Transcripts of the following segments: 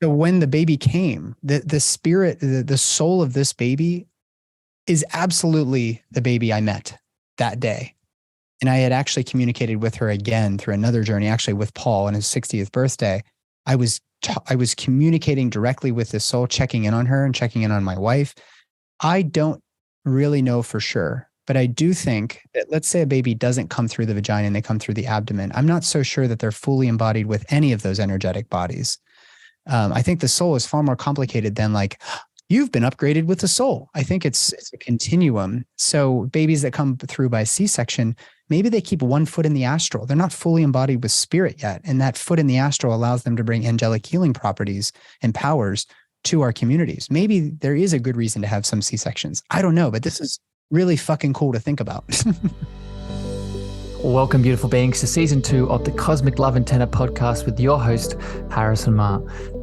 So when the baby came, the spirit, the soul of this baby is absolutely the baby I met that day. And I had actually communicated with her again through another journey, actually with Paul on his 60th birthday. I was communicating directly with this soul, checking in on her and checking in on my wife. I don't really know for sure, but I do think that, let's say a baby doesn't come through the vagina and they come through the abdomen. I'm not so sure that they're fully embodied with any of those energetic bodies. I think the soul is far more complicated than like, you've been upgraded with the soul. I think it's a continuum. So babies that come through by C-section, maybe they keep one foot in the astral. They're not fully embodied with spirit yet. And that foot in the astral allows them to bring angelic healing properties and powers to our communities. Maybe there is a good reason to have some C-sections. I don't know, but this is really fucking cool to think about. Welcome, beautiful beings, to season 2 of the Cosmic Love Antenna podcast with your host, Harrison Ma.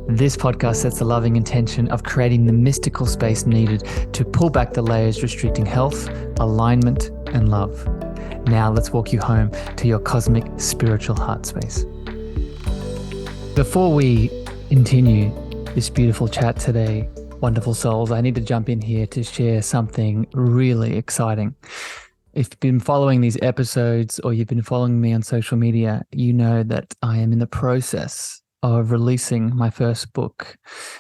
This podcast sets the loving intention of creating the mystical space needed to pull back the layers restricting health, alignment, and love. Now let's walk you home to your cosmic spiritual heart space. Before we continue this beautiful chat today, wonderful souls, I need to jump in here to share something really exciting. If you've been following these episodes or you've been following me on social media, you know that I am in the process of releasing my first book,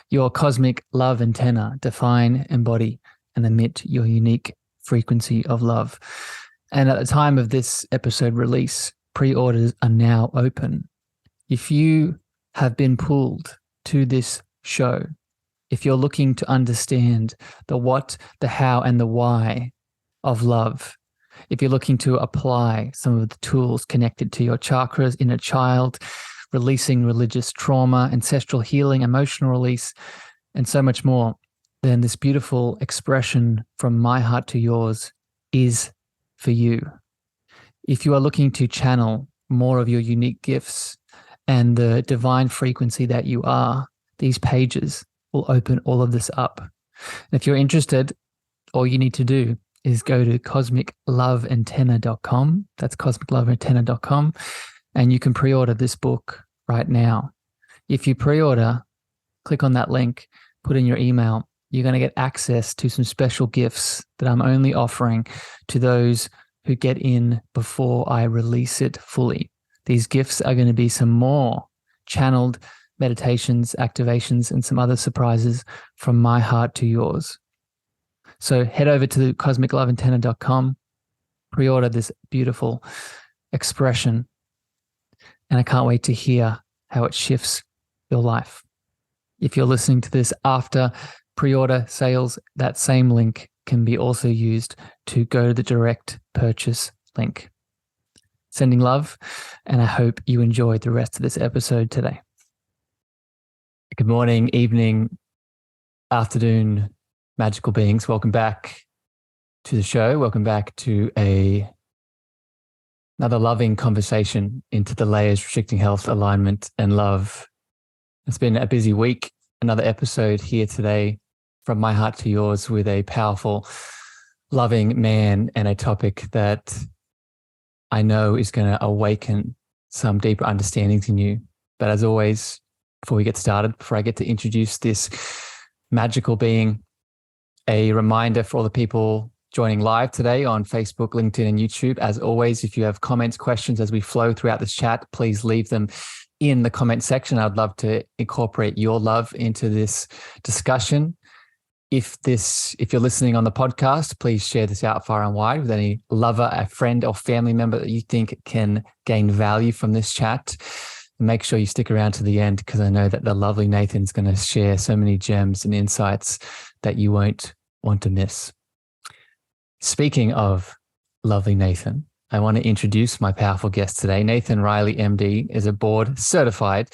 Your Cosmic Love Antenna, Define, Embody, and Emit Your Unique Frequency of Love. And at the time of this episode release, pre-orders are now open. If you have been pulled to this show, if you're looking to understand the what, the how, and the why of love, if you're looking to apply some of the tools connected to your chakras, inner child, releasing religious trauma, ancestral healing, emotional release, and so much more, then this beautiful expression from my heart to yours is for you. If you are looking to channel more of your unique gifts and the divine frequency that you are, these pages will open all of this up. And if you're interested, all you need to do is go to cosmicloveantenna.com. That's cosmicloveantenna.com. And you can pre-order this book right now. If you pre-order, click on that link, put in your email, you're going to get access to some special gifts that I'm only offering to those who get in before I release it fully. These gifts are going to be some more channeled meditations, activations, and some other surprises from my heart to yours. So head over to cosmicloveantenna.com, pre-order this beautiful expression, and I can't wait to hear how it shifts your life. If you're listening to this after pre-order sales, that same link can be also used to go to the direct purchase link. Sending love, and I hope you enjoyed the rest of this episode today. Good morning, evening, afternoon, magical beings. Welcome back to the show. Welcome back to another loving conversation into the layers restricting health, alignment, and love. It's been a busy week. Another episode here today from my heart to yours with a powerful, loving man and a topic that I know is going to awaken some deeper understandings in you. But as always, before we get started, before I get to introduce this magical being, a reminder for all the people joining live today on Facebook, LinkedIn, and YouTube. As always, if you have comments, questions as we flow throughout this chat, please leave them in the comment section. I'd love to incorporate your love into this discussion. If you're listening on the podcast, please share this out far and wide with any lover, a friend, or family member that you think can gain value from this chat. Make sure you stick around to the end, because I know that the lovely Nathan's going to share so many gems and insights that you won't want to miss. Speaking of lovely Nathan, I want to introduce my powerful guest today. Nathan Riley, MD, is a board certified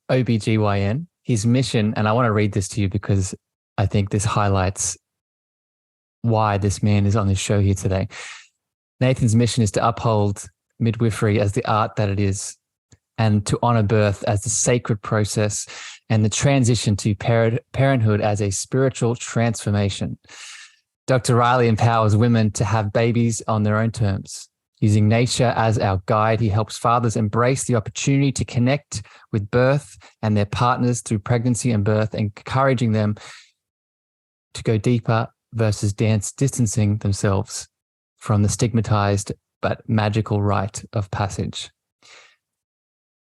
OB-GYN. His mission, and I want to read this to you because I think this highlights why this man is on this show here today. Nathan's mission is to uphold midwifery as the art that it is, and to honor birth as the sacred process, and the transition to parenthood as a spiritual transformation. Dr. Riley empowers women to have babies on their own terms, Using nature as our guide, he helps fathers embrace the opportunity to connect with birth and their partners through pregnancy and birth, encouraging them to go deeper versus distancing themselves from the stigmatized but magical rite of passage.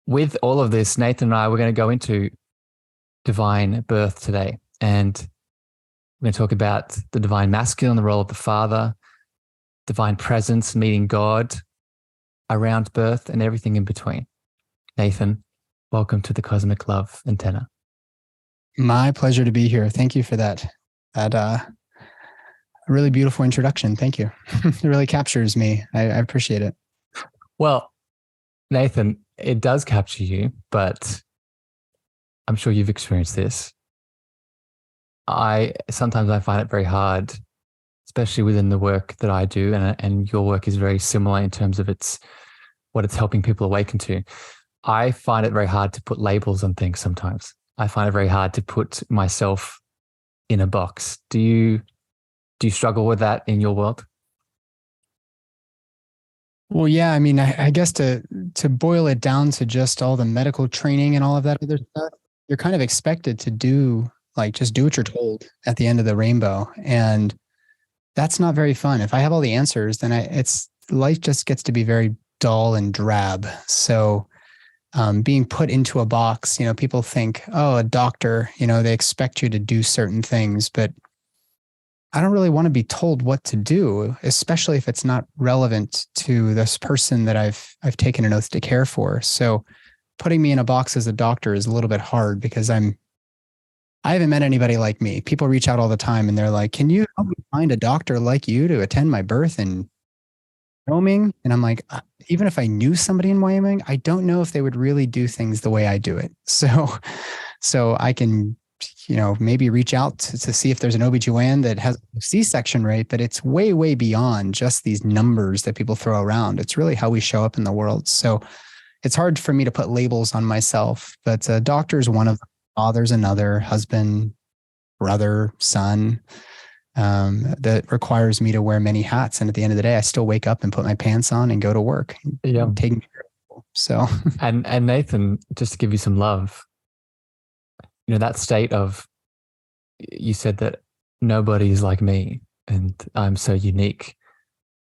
With all of this, Nathan and I, we're going to go into divine birth today. And we're going to talk about the divine masculine, the role of the father, divine presence, meeting God around birth, and everything in between. Nathan, welcome to the Cosmic Love Antenna. My pleasure to be here. Thank you for that really beautiful introduction. Thank you. It really captures me. I appreciate it. Well, Nathan, it does capture you, but I'm sure you've experienced this. Sometimes I find it very hard, especially within the work that I do, and your work is very similar in terms of what it's helping people awaken to. I find it very hard to put labels on things sometimes. I find it very hard to put myself in a box. Do you struggle with that in your world? Well, yeah, I mean, I guess to boil it down to just all the medical training and all of that other stuff, you're kind of expected to just do what you're told at the end of the rainbow. And that's not very fun. If I have all the answers, then life just gets to be very dull and drab. So being put into a box, people think, oh, a doctor, they expect you to do certain things, but I don't really want to be told what to do, especially if it's not relevant to this person that I've taken an oath to care for. So putting me in a box as a doctor is a little bit hard because I haven't met anybody like me. People reach out all the time and they're like, can you help me find a doctor like you to attend my birth in Wyoming? And I'm like, even if I knew somebody in Wyoming, I don't know if they would really do things the way I do it. So I can, maybe reach out to see if there's an OB-GYN that has a C-section rate, but it's way, way beyond just these numbers that people throw around. It's really how we show up in the world. So it's hard for me to put labels on myself, but a doctor is one of them. Father's another, husband, brother, son, that requires me to wear many hats. And at the end of the day, I still wake up and put my pants on and go to work. Yeah. Taking care of people. So, and Nathan, just to give you some love, that state of, you said that nobody is like me and I'm so unique.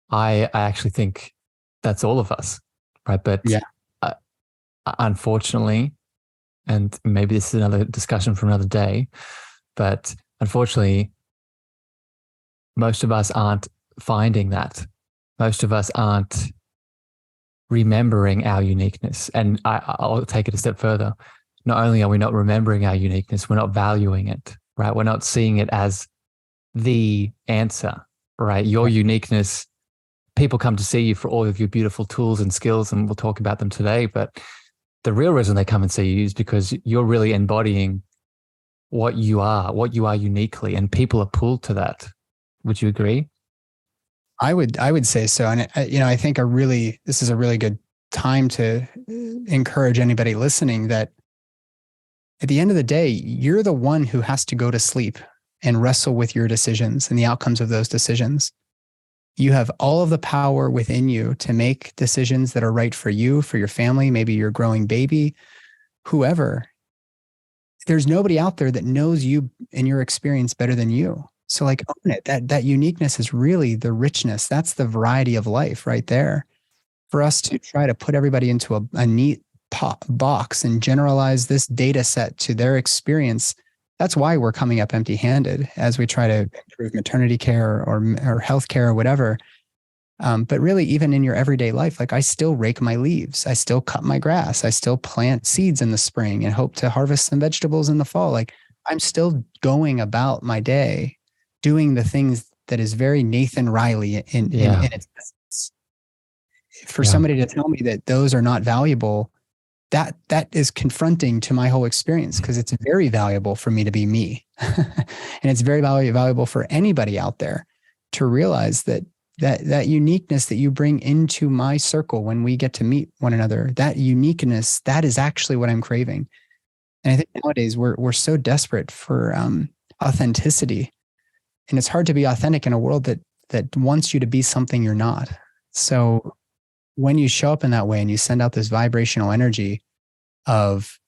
I actually think that's all of us, right? But yeah. Unfortunately, and maybe this is another discussion for another day, but unfortunately, most of us aren't finding that. Most of us aren't remembering our uniqueness. And I'll take it a step further. Not only are we not remembering our uniqueness, we're not valuing it, right? We're not seeing it as the answer, right? Your uniqueness, people come to see you for all of your beautiful tools and skills, and we'll talk about them today, but the real reason they come and see you is because you're really embodying what you are uniquely, and people are pulled to that. Would you agree? I would say so. And I think this is a really good time to encourage anybody listening that at the end of the day, you're the one who has to go to sleep and wrestle with your decisions and the outcomes of those decisions. You have all of the power within you to make decisions that are right for you, for your family, maybe your growing baby, whoever. There's nobody out there that knows you and your experience better than you. So own it. That uniqueness is really the richness. That's the variety of life right there. For us to try to put everybody into a neat box and generalize this data set to their experience, that's why we're coming up empty-handed as we try to improve maternity care or healthcare or whatever. But really, even in your everyday life, I still rake my leaves. I still cut my grass. I still plant seeds in the spring and hope to harvest some vegetables in the fall. I'm still going about my day doing the things that is very Nathan Riley in its essence. For somebody to tell me that those are not valuable, that is confronting to my whole experience, because it's very valuable for me to be me. And it's very valuable for anybody out there to realize that uniqueness that you bring into my circle when we get to meet one another, that uniqueness, that is actually what I'm craving. And I think nowadays we're so desperate for authenticity, and it's hard to be authentic in a world that wants you to be something you're not. So when you show up in that way and you send out this vibrational energy of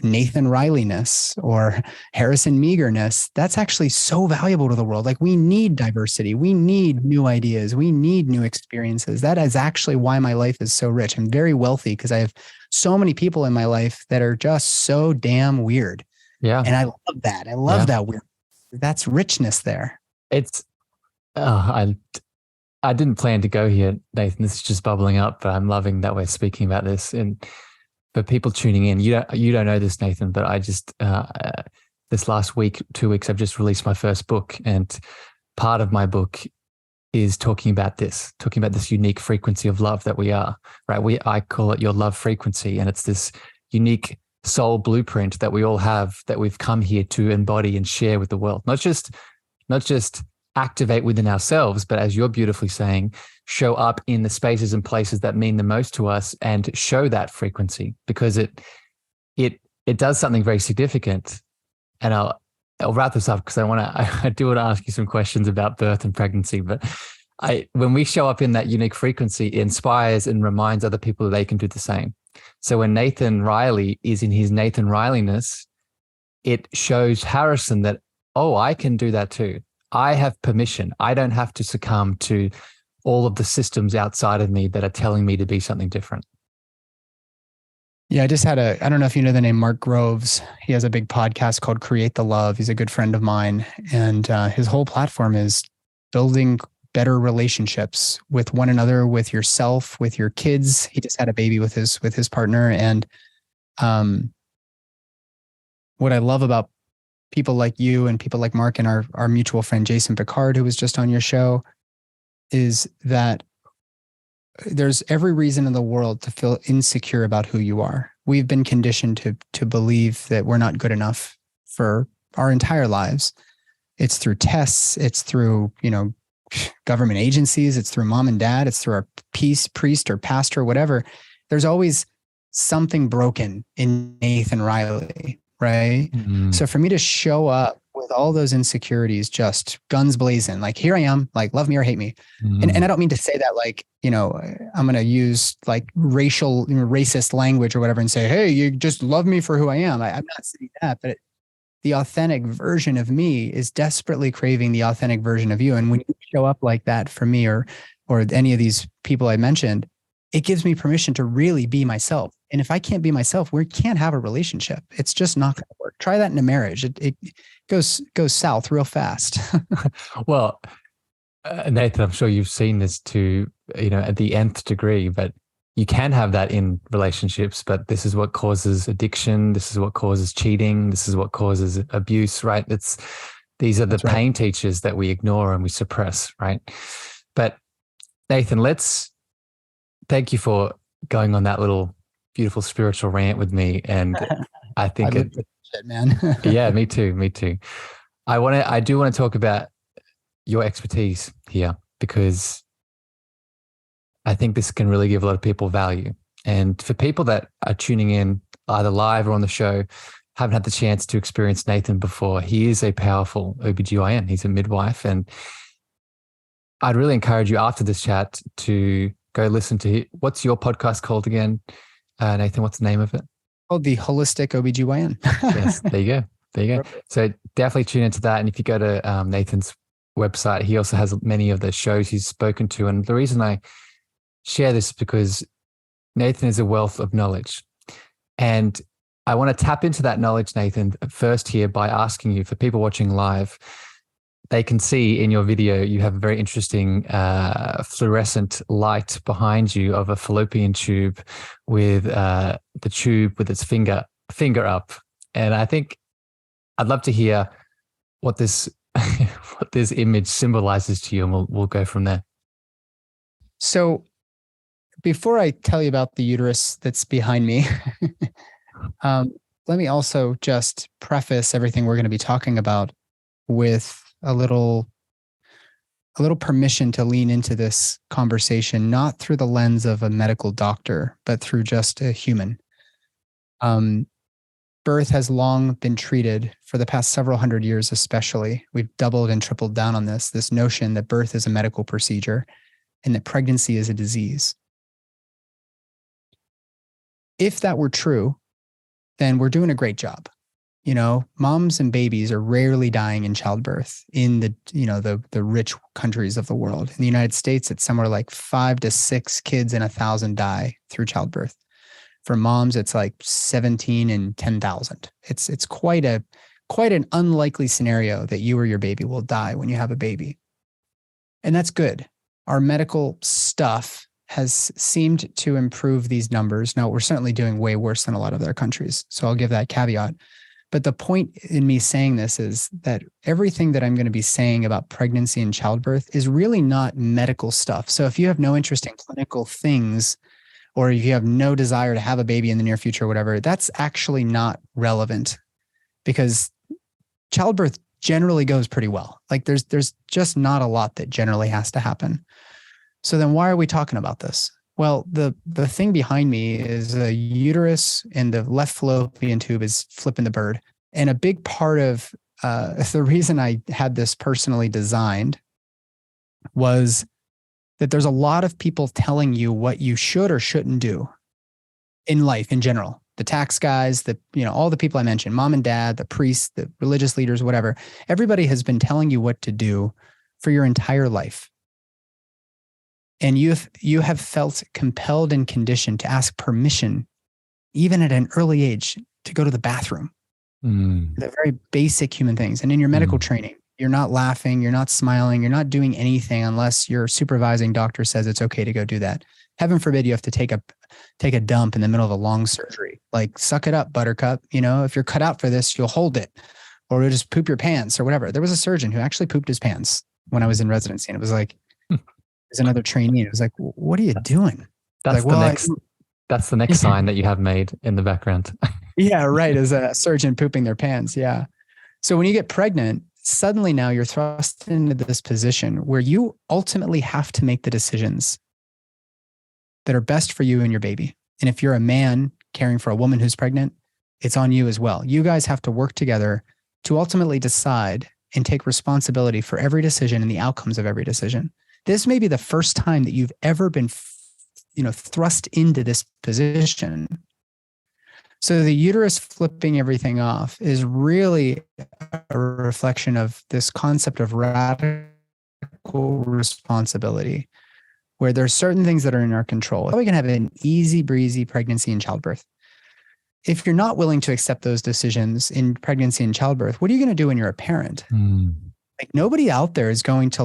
Nathan Riley-ness or Harrison Meagher-ness, that's actually so valuable to the world. Like, we need diversity. We need new ideas. We need new experiences. That is actually why my life is so rich. I'm very wealthy because I have so many people in my life that are just so damn weird. Yeah. And I love that. I love that weird. That's richness there. It's, I didn't plan to go here, Nathan. This is just bubbling up, but I'm loving that we're speaking about this. And for people tuning in, you don't know this, Nathan, but I just this last week, 2 weeks, I've just released my first book, and part of my book is talking about this unique frequency of love that we are. Right? I call it your love frequency, and it's this unique soul blueprint that we all have, that we've come here to embody and share with the world. Not just activate within ourselves, but as you're beautifully saying, show up in the spaces and places that mean the most to us and show that frequency, because it does something very significant. And I'll wrap this up because I do want to ask you some questions about birth and pregnancy. But when we show up in that unique frequency, it inspires and reminds other people that they can do the same. So when Nathan Riley is in his Nathan Riley-ness, it shows Harrison that, oh, I can do that too. I have permission. I don't have to succumb to all of the systems outside of me that are telling me to be something different. Yeah, I just had I don't know if you know the name Mark Groves. He has a big podcast called Create the Love. He's a good friend of mine. And his whole platform is building better relationships with one another, with yourself, with your kids. He just had a baby with his partner. And what I love about people like you and people like Mark and our mutual friend, Jason Picard, who was just on your show, is that there's every reason in the world to feel insecure about who you are. We've been conditioned to believe that we're not good enough for our entire lives. It's through tests. It's through, government agencies. It's through mom and dad. It's through our priest or pastor, whatever. There's always something broken in Nathan Riley. Right. Mm-hmm. So for me to show up with all those insecurities, just guns blazing, like, here I am, like, love me or hate me. Mm-hmm. And I don't mean to say that like, I'm going to use like racist language or whatever and say, hey, you just love me for who I am. I'm not saying that, but the authentic version of me is desperately craving the authentic version of you. And when you show up like that for me or any of these people I mentioned, it gives me permission to really be myself. And if I can't be myself, we can't have a relationship. It's just not going to work. Try that in a marriage. It goes south real fast. Well, Nathan, I'm sure you've seen this to, at the nth degree, but you can have that in relationships, but this is what causes addiction. This is what causes cheating. This is what causes abuse, right? These are the pain teachers that we ignore and we suppress, right? But Nathan, thank you for going on that little beautiful spiritual rant with me. And I think shit, man. Yeah, me too. I do want to talk about your expertise here, because I think this can really give a lot of people value. And for people that are tuning in either live or on the show, haven't had the chance to experience Nathan before, he is a powerful OB-GYN. He's a midwife. And I'd really encourage you after this chat to go listen to what's your podcast called again? Nathan, what's the name of it? Called The Holistic OB-GYN. Yes, there you go. Perfect. So definitely tune into that. And if you go to Nathan's website, he also has many of the shows he's spoken to. And the reason I share this is because Nathan is a wealth of knowledge. And I want to tap into that knowledge, Nathan, first here by asking you, for people watching live, they can see in your video, you have a very interesting fluorescent light behind you of a fallopian tube with the tube with its finger up. And I think I'd love to hear what this image symbolizes to you, and we'll go from there. So before I tell you about the uterus that's behind me, let me also just preface everything we're going to be talking about with a little permission to lean into this conversation, not through the lens of a medical doctor, but through just a human. Birth has long been treated, for the past several hundred years especially. We've doubled and tripled down on this notion that birth is a medical procedure and that pregnancy is a disease. if that were true, then we're doing a great job. You know, moms and babies are rarely dying in childbirth in the rich countries of the world. In the United States, it's somewhere like 5 to 6 kids in 1,000 die through childbirth. For moms, it's like 17 in 10,000. It's quite an unlikely scenario that you or your baby will die when you have a baby. And that's good. Our medical stuff has seemed to improve these numbers. Now, we're certainly doing way worse than a lot of other countries. So I'll give that caveat. But the point in me saying this is that everything that I'm going to be saying about pregnancy and childbirth is really not medical stuff. So if you have no interest in clinical things, or if you have no desire to have a baby in the near future or whatever, that's actually not relevant, because childbirth generally goes pretty well. Like there's just not a lot that generally has to happen. So then why are we talking about this? Well, the thing behind me is a uterus, and the left fallopian tube is flipping the bird. And a big part of the reason I had this personally designed was that there's a lot of people telling you what you should or shouldn't do in life in general. The tax guys, all the people I mentioned, mom and dad, the priests, the religious leaders, whatever. Everybody has been telling you what to do for your entire life. And you have felt compelled and conditioned to ask permission, even at an early age, to go to the bathroom. The very basic human things. And in your medical training, you're not laughing, you're not smiling, you're not doing anything unless your supervising doctor says it's okay to go do that. Heaven forbid you have to take a dump in the middle of a long surgery. Like, suck it up, buttercup. If you're cut out for this, you'll hold it, or you'll just poop your pants or whatever. There was a surgeon who actually pooped his pants when I was in residency, and it was like, there's another trainee, and it was like, what are you doing? That's like, that's the next sign that you have made in the background. Yeah, right. As a surgeon pooping their pants. Yeah. So when you get pregnant, suddenly now you're thrust into this position where you ultimately have to make the decisions that are best for you and your baby. And if you're a man caring for a woman who's pregnant, it's on you as well. You guys have to work together to ultimately decide and take responsibility for every decision and the outcomes of every decision. This may be the first time that you've ever been, thrust into this position. So the uterus flipping everything off is really a reflection of this concept of radical responsibility, where there's certain things that are in our control. We can have an easy breezy pregnancy and childbirth. If you're not willing to accept those decisions in pregnancy and childbirth, what are you going to do when you're a parent? Like, nobody out there is going to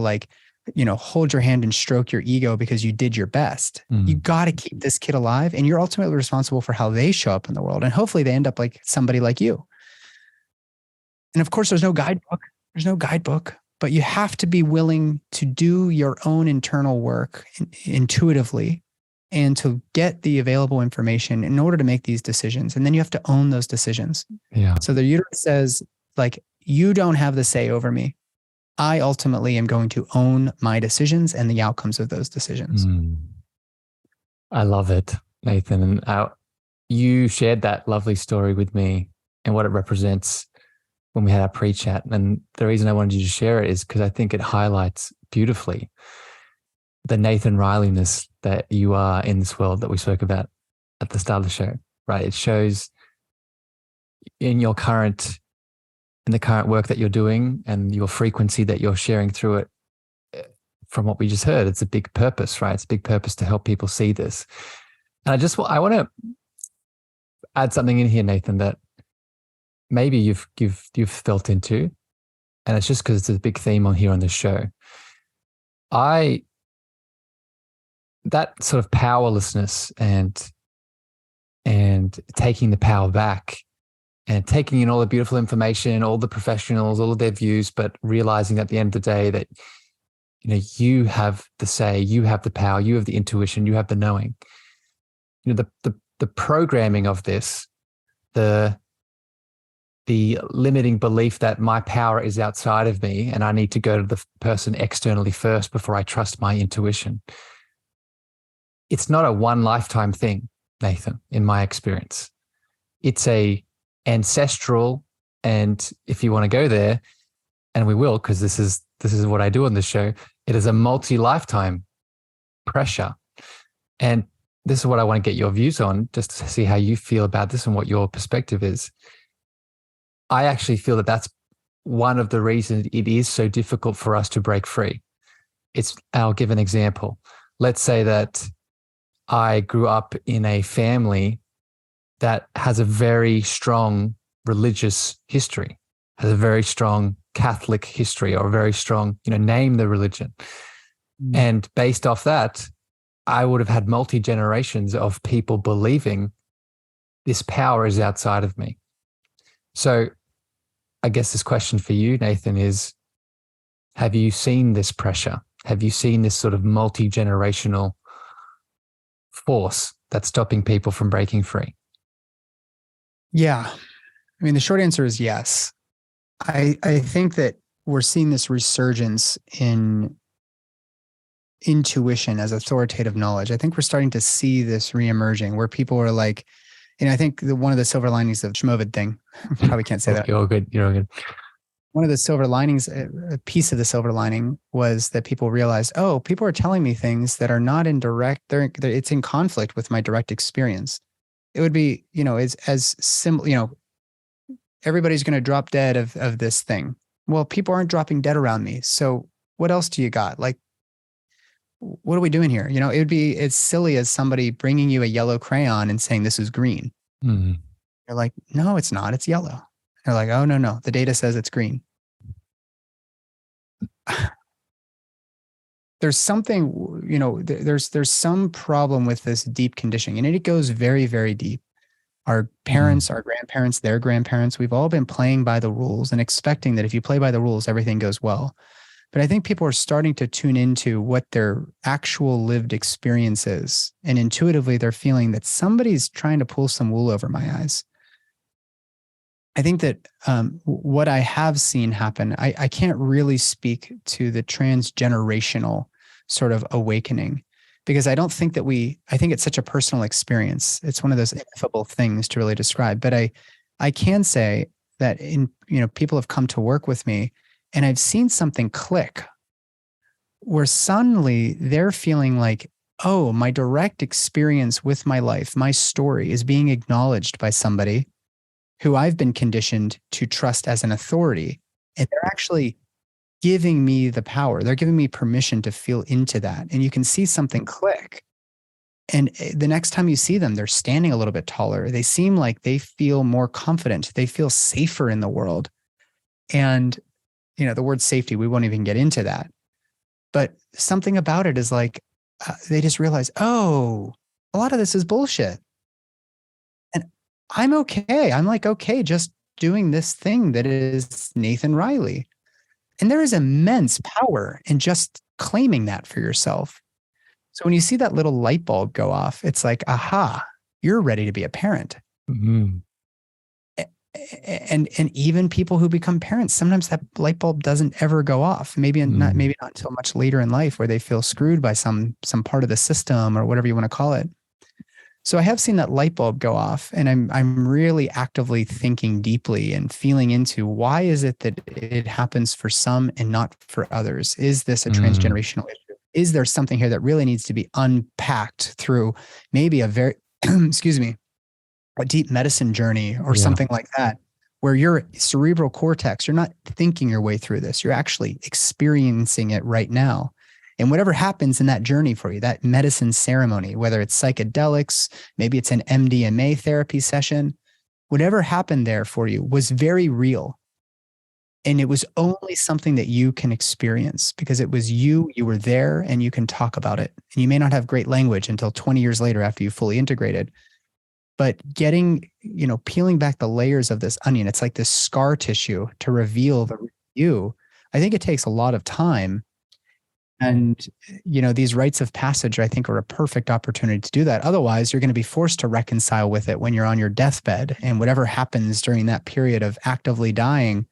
hold your hand and stroke your ego because you did your best. You got to keep this kid alive, and you're ultimately responsible for how they show up in the world. And hopefully they end up like somebody like you. And of course, there's no guidebook, but you have to be willing to do your own internal work intuitively and to get the available information in order to make these decisions. And then you have to own those decisions. Yeah. So the uterus says, you don't have the say over me. I ultimately am going to own my decisions and the outcomes of those decisions. I love it, Nathan. And you shared that lovely story with me and what it represents when we had our pre-chat. And the reason I wanted you to share it is because I think it highlights beautifully the Nathan Riley-ness that you are in this world that we spoke about at the start of the show, right? It shows in the current work that you're doing and your frequency that you're sharing through it. From what we just heard, it's a big purpose, right? It's a big purpose to help people see this. And I want to add something in here, Nathan, that maybe you've felt into, and it's just because it's a big theme on here on this show. That sort of powerlessness and taking the power back and taking in all the beautiful information, all the professionals, all of their views, but realizing at the end of the day that you have the say, you have the power, you have the intuition, you have the knowing. The programming of this, the limiting belief that my power is outside of me and I need to go to the person externally first before I trust my intuition. It's not a one lifetime thing, Nathan, in my experience. It's a ancestral, and if you want to go there, and we will, because this is what I do on this show, it is a multi-lifetime pressure. And this is what I want to get your views on, just to see how you feel about this and what your perspective is. I actually feel that that's one of the reasons it is so difficult for us to break free. I'll give an example. Let's say that I grew up in a family that has a very strong religious history, has a very strong Catholic history, or a very strong, name the religion. And based off that, I would have had multi-generations of people believing this power is outside of me. So I guess this question for you, Nathan, is, have you seen this pressure? Have you seen this sort of multi-generational force that's stopping people from breaking free? Yeah. I mean, the short answer is yes. I think that we're seeing this resurgence in intuition as authoritative knowledge. I think we're starting to see this reemerging where people are like, I think one of the silver linings of Schmovid thing, probably can't say that. You're all good. You're all good. One of the silver linings, a piece of the silver lining, was that people realized, oh, people are telling me things that are not in direct, it's in conflict with my direct experience. It would be, as simple, everybody's going to drop dead of this thing. Well, people aren't dropping dead around me. So what else do you got? Like, what are we doing here? It would be as silly as somebody bringing you a yellow crayon and saying, this is green. Mm-hmm. You're like, no, it's not. It's yellow. They're like, oh, no. The data says it's green. There's something, there's some problem with this deep conditioning, and it goes very, very deep. Our parents, our grandparents, their grandparents, we've all been playing by the rules and expecting that if you play by the rules, everything goes well. But I think people are starting to tune into what their actual lived experience is. And intuitively, they're feeling that somebody's trying to pull some wool over my eyes. I think that what I have seen happen, I can't really speak to the transgenerational sort of awakening, because I don't think that I think it's such a personal experience. It's one of those ineffable things to really describe. But I can say that people have come to work with me, and I've seen something click where suddenly they're feeling like, oh, my direct experience with my life, my story is being acknowledged by somebody who I've been conditioned to trust as an authority. And they're actually giving me the power. They're giving me permission to feel into that. And you can see something click. And the next time you see them, they're standing a little bit taller. They seem like they feel more confident. They feel safer in the world. And, the word safety, we won't even get into that. But something about it is like, they just realize, oh, a lot of this is bullshit. And I'm okay. I'm like, okay, just doing this thing that is Nathan Riley. And there is immense power in just claiming that for yourself. So when you see that little light bulb go off, it's like, aha, you're ready to be a parent. Mm-hmm. And even people who become parents, sometimes that light bulb doesn't ever go off. Maybe not until much later in life, where they feel screwed by some part of the system or whatever you want to call it. So I have seen that light bulb go off, and I'm really actively thinking deeply and feeling into, why is it that it happens for some and not for others? Is this a transgenerational issue? Is there something here that really needs to be unpacked through maybe a very, a deep medicine journey or something like that, where your cerebral cortex, you're not thinking your way through this. You're actually experiencing it right now. And whatever happens in that journey for you, that medicine ceremony, whether it's psychedelics, maybe it's an MDMA therapy session, whatever happened there for you was very real. And it was only something that you can experience because it was you were there, and you can talk about it. And you may not have great language until 20 years later after you fully integrated. But getting, peeling back the layers of this onion, it's like this scar tissue to reveal the you. I think it takes a lot of time. And, these rites of passage, I think, are a perfect opportunity to do that. Otherwise, you're going to be forced to reconcile with it when you're on your deathbed. And whatever happens during that period of actively dying,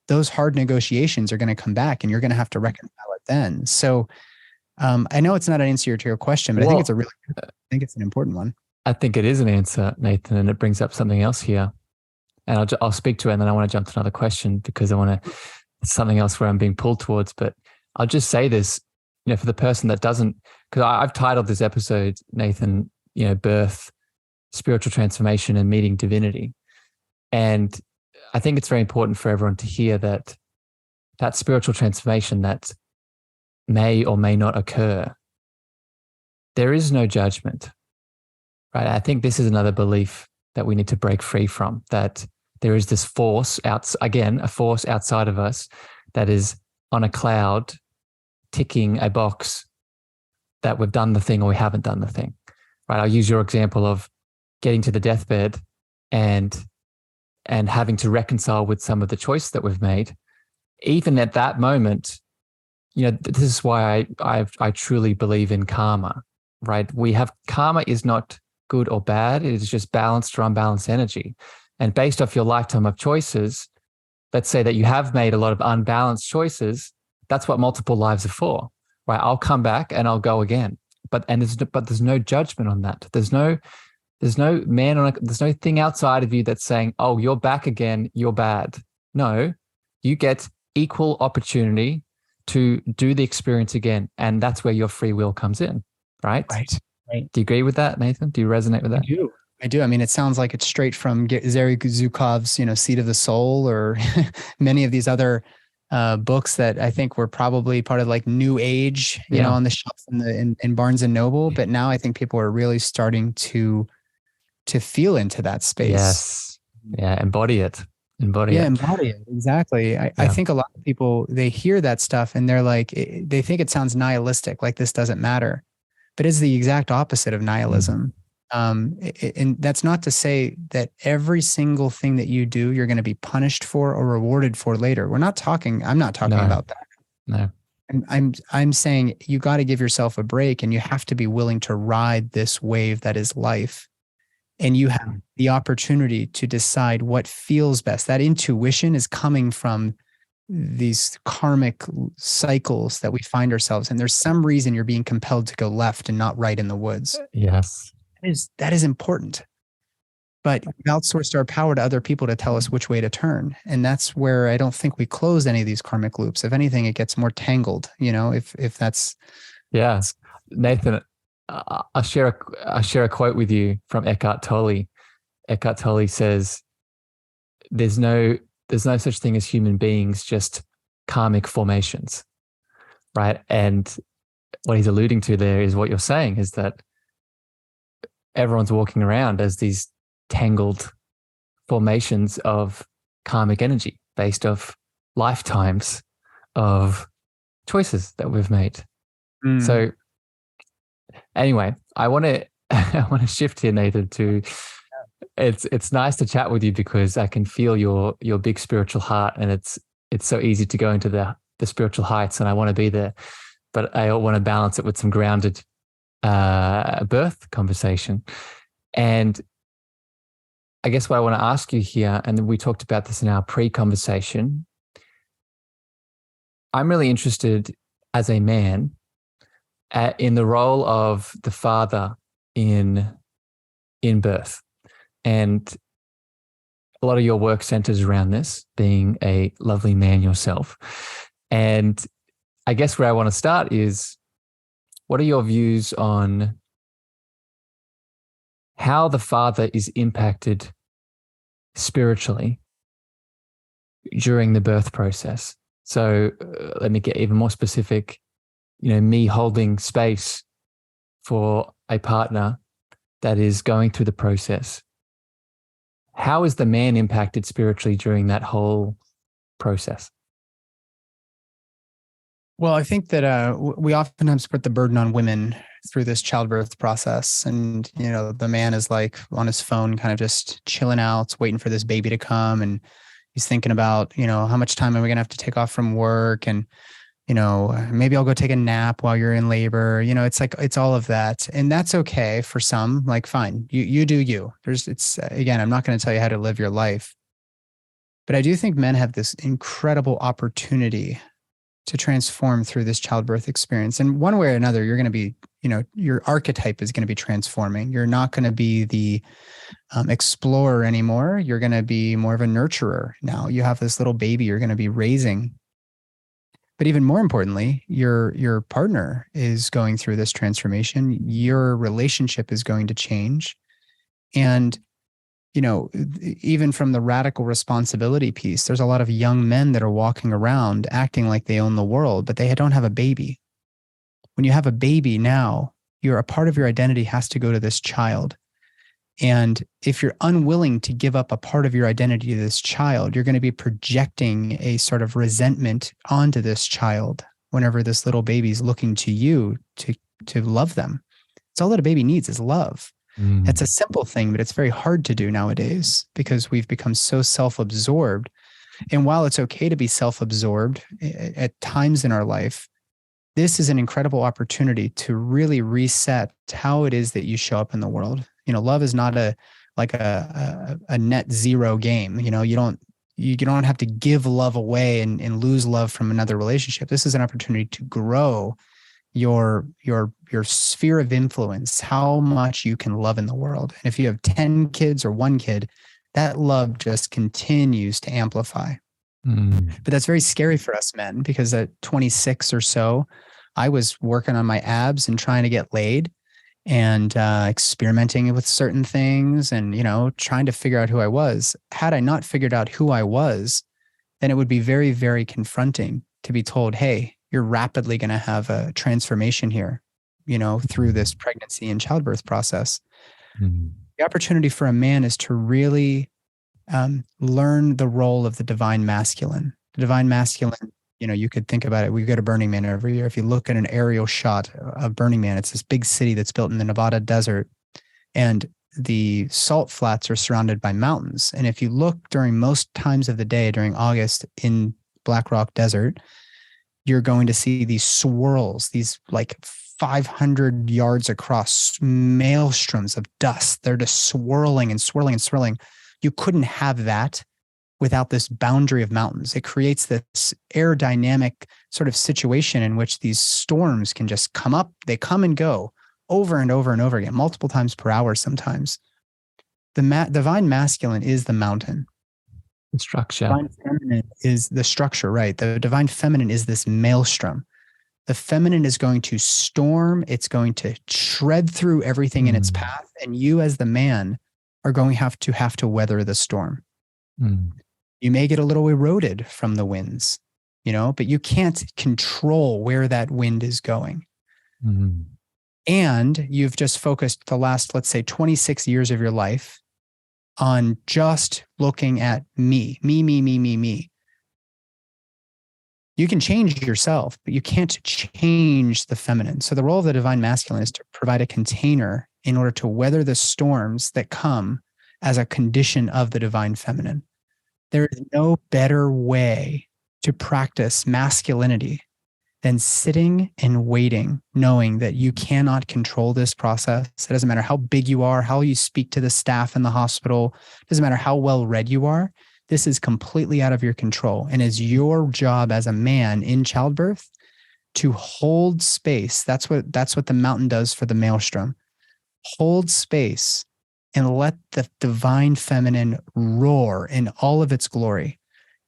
those hard negotiations are going to come back, and you're going to have to reconcile it then. So I know it's not an answer to your question, but I think it's an important one. I think it is an answer, Nathan, and it brings up something else here. And I'll speak to it, and then I want to jump to another question because it's something else where I'm being pulled towards. But I'll just say this, for the person that doesn't, because I've titled this episode, Nathan, birth, spiritual transformation, and meeting divinity. And I think it's very important for everyone to hear that spiritual transformation that may or may not occur, there is no judgment, right? I think this is another belief that we need to break free from, that there is this force a force outside of us that is on a cloud ticking a box that we've done the thing or we haven't done the thing, right? I'll use your example of getting to the deathbed and having to reconcile with some of the choice that we've made. Even at that moment, this is why I truly believe in karma, right? Karma is not good or bad. It is just balanced or unbalanced energy. And based off your lifetime of choices, let's say that you have made a lot of unbalanced choices. That's what multiple lives are for, right? I'll come back and I'll go again. But there's no judgment on that. There's no there's no thing outside of you that's saying, oh, you're back again, you're bad. No, you get equal opportunity to do the experience again. And that's where your free will comes in, right? Right. Do you agree with that, Nathan? Do you resonate with that? I do. I mean, it sounds like it's straight from Zeri Zukov's, Seed of the Soul, or many of these other books that I think were probably part of like New Age, on the shelves in Barnes and Noble. But now I think people are really starting to feel into that space. Yes. Yeah. Embody it. Embody it. Exactly. I think a lot of people, they hear that stuff and they're like, they think it sounds nihilistic, like this doesn't matter, but it's the exact opposite of nihilism. And that's not to say that every single thing that you do, you're going to be punished for or rewarded for later. I'm not talking about that. No. And I'm saying you got to give yourself a break, and you have to be willing to ride this wave that is life. And you have the opportunity to decide what feels best. That intuition is coming from these karmic cycles that we find ourselves in. There's some reason you're being compelled to go left and not right in the woods. Yes. That is important. But we've outsourced our power to other people to tell us which way to turn. And that's where I don't think we close any of these karmic loops. If anything, it gets more tangled, if that's. Yeah. Nathan, I'll share a quote with you from Eckhart Tolle. Eckhart Tolle says, there's no such thing as human beings, just karmic formations, right? And what he's alluding to there is what you're saying, is that everyone's walking around as these tangled formations of karmic energy based off lifetimes of choices that we've made. So anyway, I want to shift here, Nathan, to it's nice to chat with you because I can feel your big spiritual heart, and it's so easy to go into the spiritual heights, and I want to be there, but I want to balance it with some grounded birth conversation. And I guess what I want to ask you here, and we talked about this in our pre-conversation, I'm really interested as a man in the role of the father in birth. And a lot of your work centers around this, being a lovely man yourself. And I guess where I want to start is, what are your views on how the father is impacted spiritually during the birth process? So let me get even more specific. Me holding space for a partner that is going through the process. How is the man impacted spiritually during that whole process? Well, I think that we oftentimes put the burden on women through this childbirth process. And, the man is like on his phone, kind of just chilling out, waiting for this baby to come. And he's thinking about, how much time are we going to have to take off from work? And, maybe I'll go take a nap while you're in labor. It's all of that. And that's okay for some, like, fine, you do you. Again, I'm not going to tell you how to live your life. But I do think men have this incredible opportunity to transform through this childbirth experience. And one way or another, you're going to be, your archetype is going to be transforming. You're not going to be the explorer anymore. You're going to be more of a nurturer now. You have this little baby you're going to be raising. But even more importantly, your partner is going through this transformation. Your relationship is going to change. And, even from the radical responsibility piece, there's a lot of young men that are walking around acting like they own the world, but they don't have a baby. When you have a baby now, a part of your identity has to go to this child. And if you're unwilling to give up a part of your identity to this child, you're going to be projecting a sort of resentment onto this child whenever this little baby's looking to you to love them. It's all that a baby needs is love. It's a simple thing, but it's very hard to do nowadays because we've become so self-absorbed. And while it's okay to be self-absorbed at times in our life, this is an incredible opportunity to really reset how it is that you show up in the world. Love is not a net zero game. You don't have to give love away and lose love from another relationship. This is an opportunity to grow your sphere of influence, how much you can love in the world. And if you have 10 kids or one kid, that love just continues to amplify. But that's very scary for us men, because at 26 or so, I was working on my abs and trying to get laid and experimenting with certain things and, trying to figure out who I was. Had I not figured out who I was, then it would be very, very confronting to be told, hey, you're rapidly going to have a transformation here, through this pregnancy and childbirth process. The opportunity for a man is to really learn the role of the divine masculine. The divine masculine, you could think about it. We go to Burning Man every year. If you look at an aerial shot of Burning Man, it's this big city that's built in the Nevada desert, and the salt flats are surrounded by mountains. And if you look during most times of the day during August in Black Rock Desert, you're going to see these swirls, these like 500 yards across maelstroms of dust. They're just swirling and swirling and swirling. You couldn't have that without this boundary of mountains. It creates this aerodynamic sort of situation in which these storms can just come up, they come and go over and over and over again, multiple times per hour sometimes. The divine masculine is the mountain. The structure. Divine feminine is the structure, right? The divine feminine is this maelstrom. The feminine is going to storm. It's going to shred through everything in its path. And you as the man are going to have to weather the storm. You may get a little eroded from the winds, but you can't control where that wind is going. And you've just focused the last, let's say, 26 years of your life on just looking at me. You can change yourself, but you can't change the feminine. So the role of the divine masculine is to provide a container in order to weather the storms that come as a condition of the divine feminine. There is no better way to practice masculinity than sitting and waiting, knowing that you cannot control this process. It doesn't matter how big you are, how you speak to the staff in the hospital. It doesn't matter how well read you are. This is completely out of your control. And it's your job as a man in childbirth to hold space. That's what the mountain does for the maelstrom. Hold space and let the divine feminine roar in all of its glory.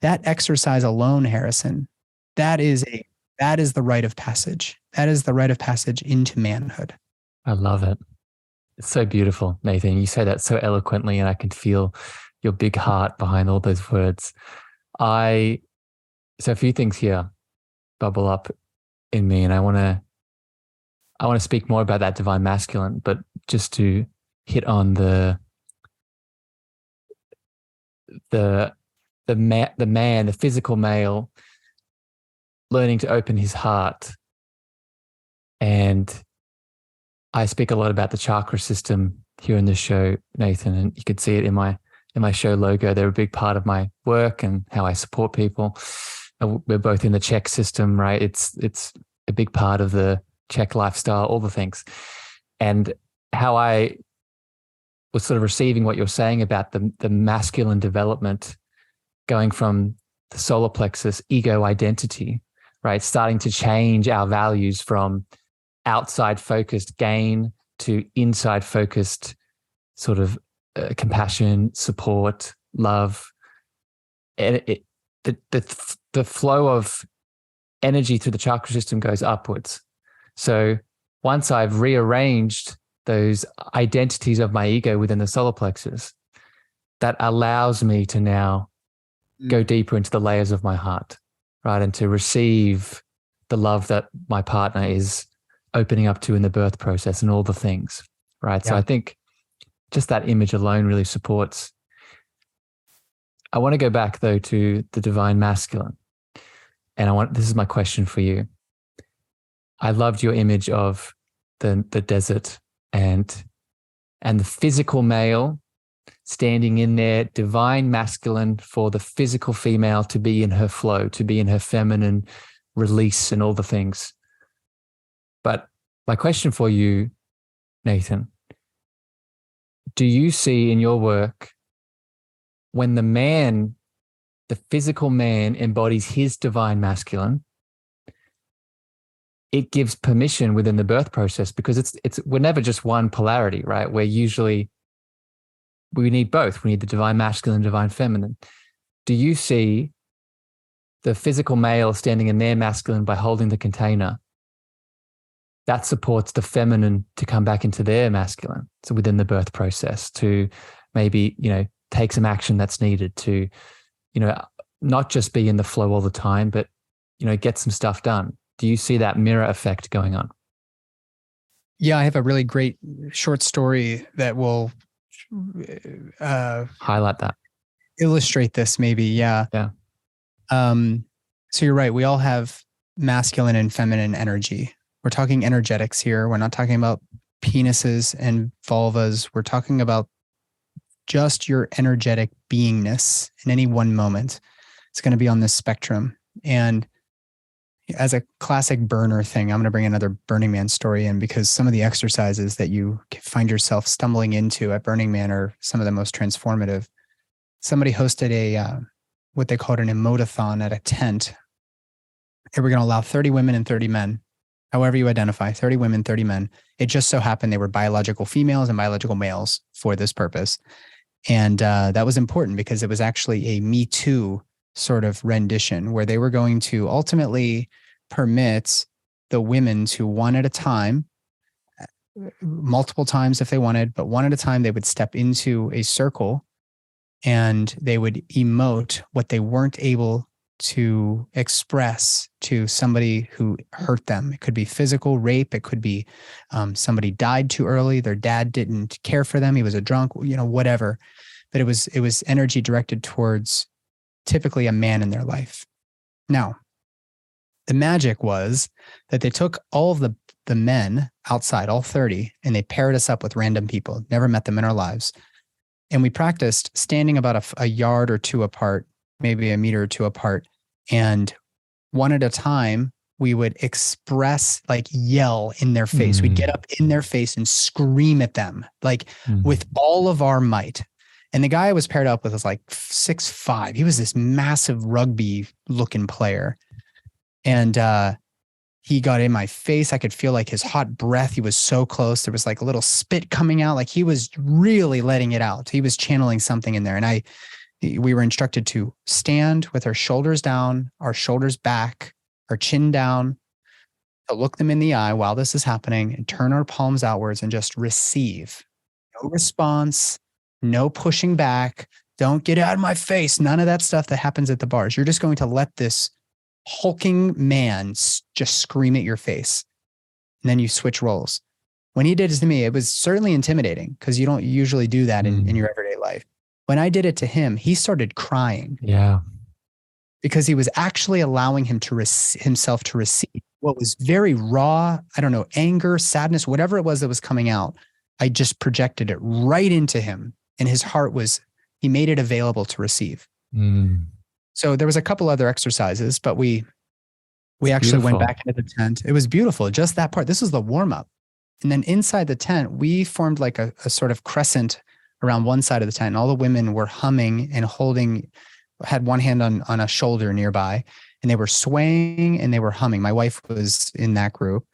That exercise alone, Harrison, that is the rite of passage. That is the rite of passage into manhood. I love it. It's so beautiful, Nathan. You say that so eloquently, and I can feel your big heart behind all those words. So a few things here bubble up in me, and I want to speak more about that divine masculine, but just to hit on the man, the physical male, learning to open his heart. And I speak a lot about the chakra system here in the show, Nathan, and you could see it in my show logo. They're a big part of my work and how I support people. We're both in the Czech system, right? It's a big part of the Czech lifestyle, all the things. And how I was sort of receiving what you're saying about the masculine development, going from the solar plexus, ego identity, right? Starting to change our values from outside focused gain to inside focused sort of compassion, support, love. And the flow of energy through the chakra system goes upwards. So once I've rearranged those identities of my ego within the solar plexus, that allows me to now go deeper into the layers of my heart, right? And to receive the love that my partner is opening up to in the birth process and all the things, right? Yeah. So I think just that image alone really supports. I want to go back though to the divine masculine. And this is my question for you. I loved your image of the desert and the physical male standing in there, divine masculine for the physical female to be in her flow, to be in her feminine release and all the things. But my question for you, Nathan, do you see in your work when the physical man embodies his divine masculine, it gives permission within the birth process, because we're never just one polarity, right? We need both. We need the divine masculine and divine feminine. Do you see the physical male standing in their masculine by holding the container? That supports the feminine to come back into their masculine. So within the birth process to maybe, take some action that's needed to, not just be in the flow all the time, but, get some stuff done. Do you see that mirror effect going on? Yeah, I have a really great short story that will highlight that, illustrate this maybe. Yeah. So you're right. We all have masculine and feminine energy. We're talking energetics here. We're not talking about penises and vulvas. We're talking about just your energetic beingness in any one moment. It's going to be on this spectrum. And as a classic burner thing, I'm going to bring another Burning Man story in, because some of the exercises that you find yourself stumbling into at Burning Man are some of the most transformative. Somebody hosted what they called an emotathon at a tent. They were going to allow 30 women and 30 men, however you identify, 30 women, 30 men. It just so happened they were biological females and biological males for this purpose. And that was important because it was actually a Me Too sort of rendition where they were going to ultimately permit the women to one at a time, multiple times if they wanted, but one at a time, they would step into a circle and they would emote what they weren't able to express to somebody who hurt them. It could be physical rape. It could be somebody died too early. Their dad didn't care for them. He was a drunk, whatever. But it was energy directed towards typically a man in their life. Now, the magic was that they took all of the men outside, all 30, and they paired us up with random people, never met them in our lives. And we practiced standing about a yard or two apart, maybe a meter or two apart. And one at a time, we would express, like yell in their face. We'd get up in their face and scream at them, like with all of our might. And the guy I was paired up with was like 6'5". He was this massive rugby looking player. And he got in my face. I could feel like his hot breath. He was so close. There was like a little spit coming out. Like he was really letting it out. He was channeling something in there. And we were instructed to stand with our shoulders down, our shoulders back, our chin down, to look them in the eye while this is happening and turn our palms outwards and just receive. No response, no pushing back. Don't get out of my face. None of that stuff that happens at the bars. You're just going to let this hulking man just scream at your face. And then you switch roles. When he did it to me, it was certainly intimidating because you don't usually do that in your everyday life. When I did it to him, he started crying. Yeah. Because he was actually allowing himself to receive what was very raw, anger, sadness, whatever it was that was coming out. I just projected it right into him. And his heart he made it available to receive. So there was a couple other exercises, but we actually went back into the tent. It was beautiful. Just that part. This was the warm up. And then inside the tent, we formed like a sort of crescent around one side of the tent. And all the women were humming and had one hand on a shoulder nearby, and they were swaying and they were humming. My wife was in that group.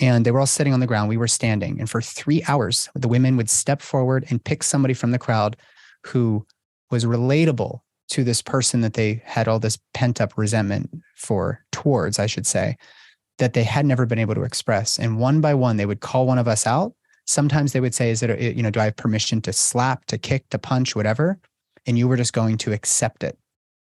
And they were all sitting on the ground. We were standing. And for 3 hours, the women would step forward and pick somebody from the crowd who was relatable to this person that they had all this pent up resentment for towards, I should say, that they had never been able to express. And one by one, they would call one of us out. Sometimes they would say, is it, do I have permission to slap, to kick, to punch, whatever? And you were just going to accept it.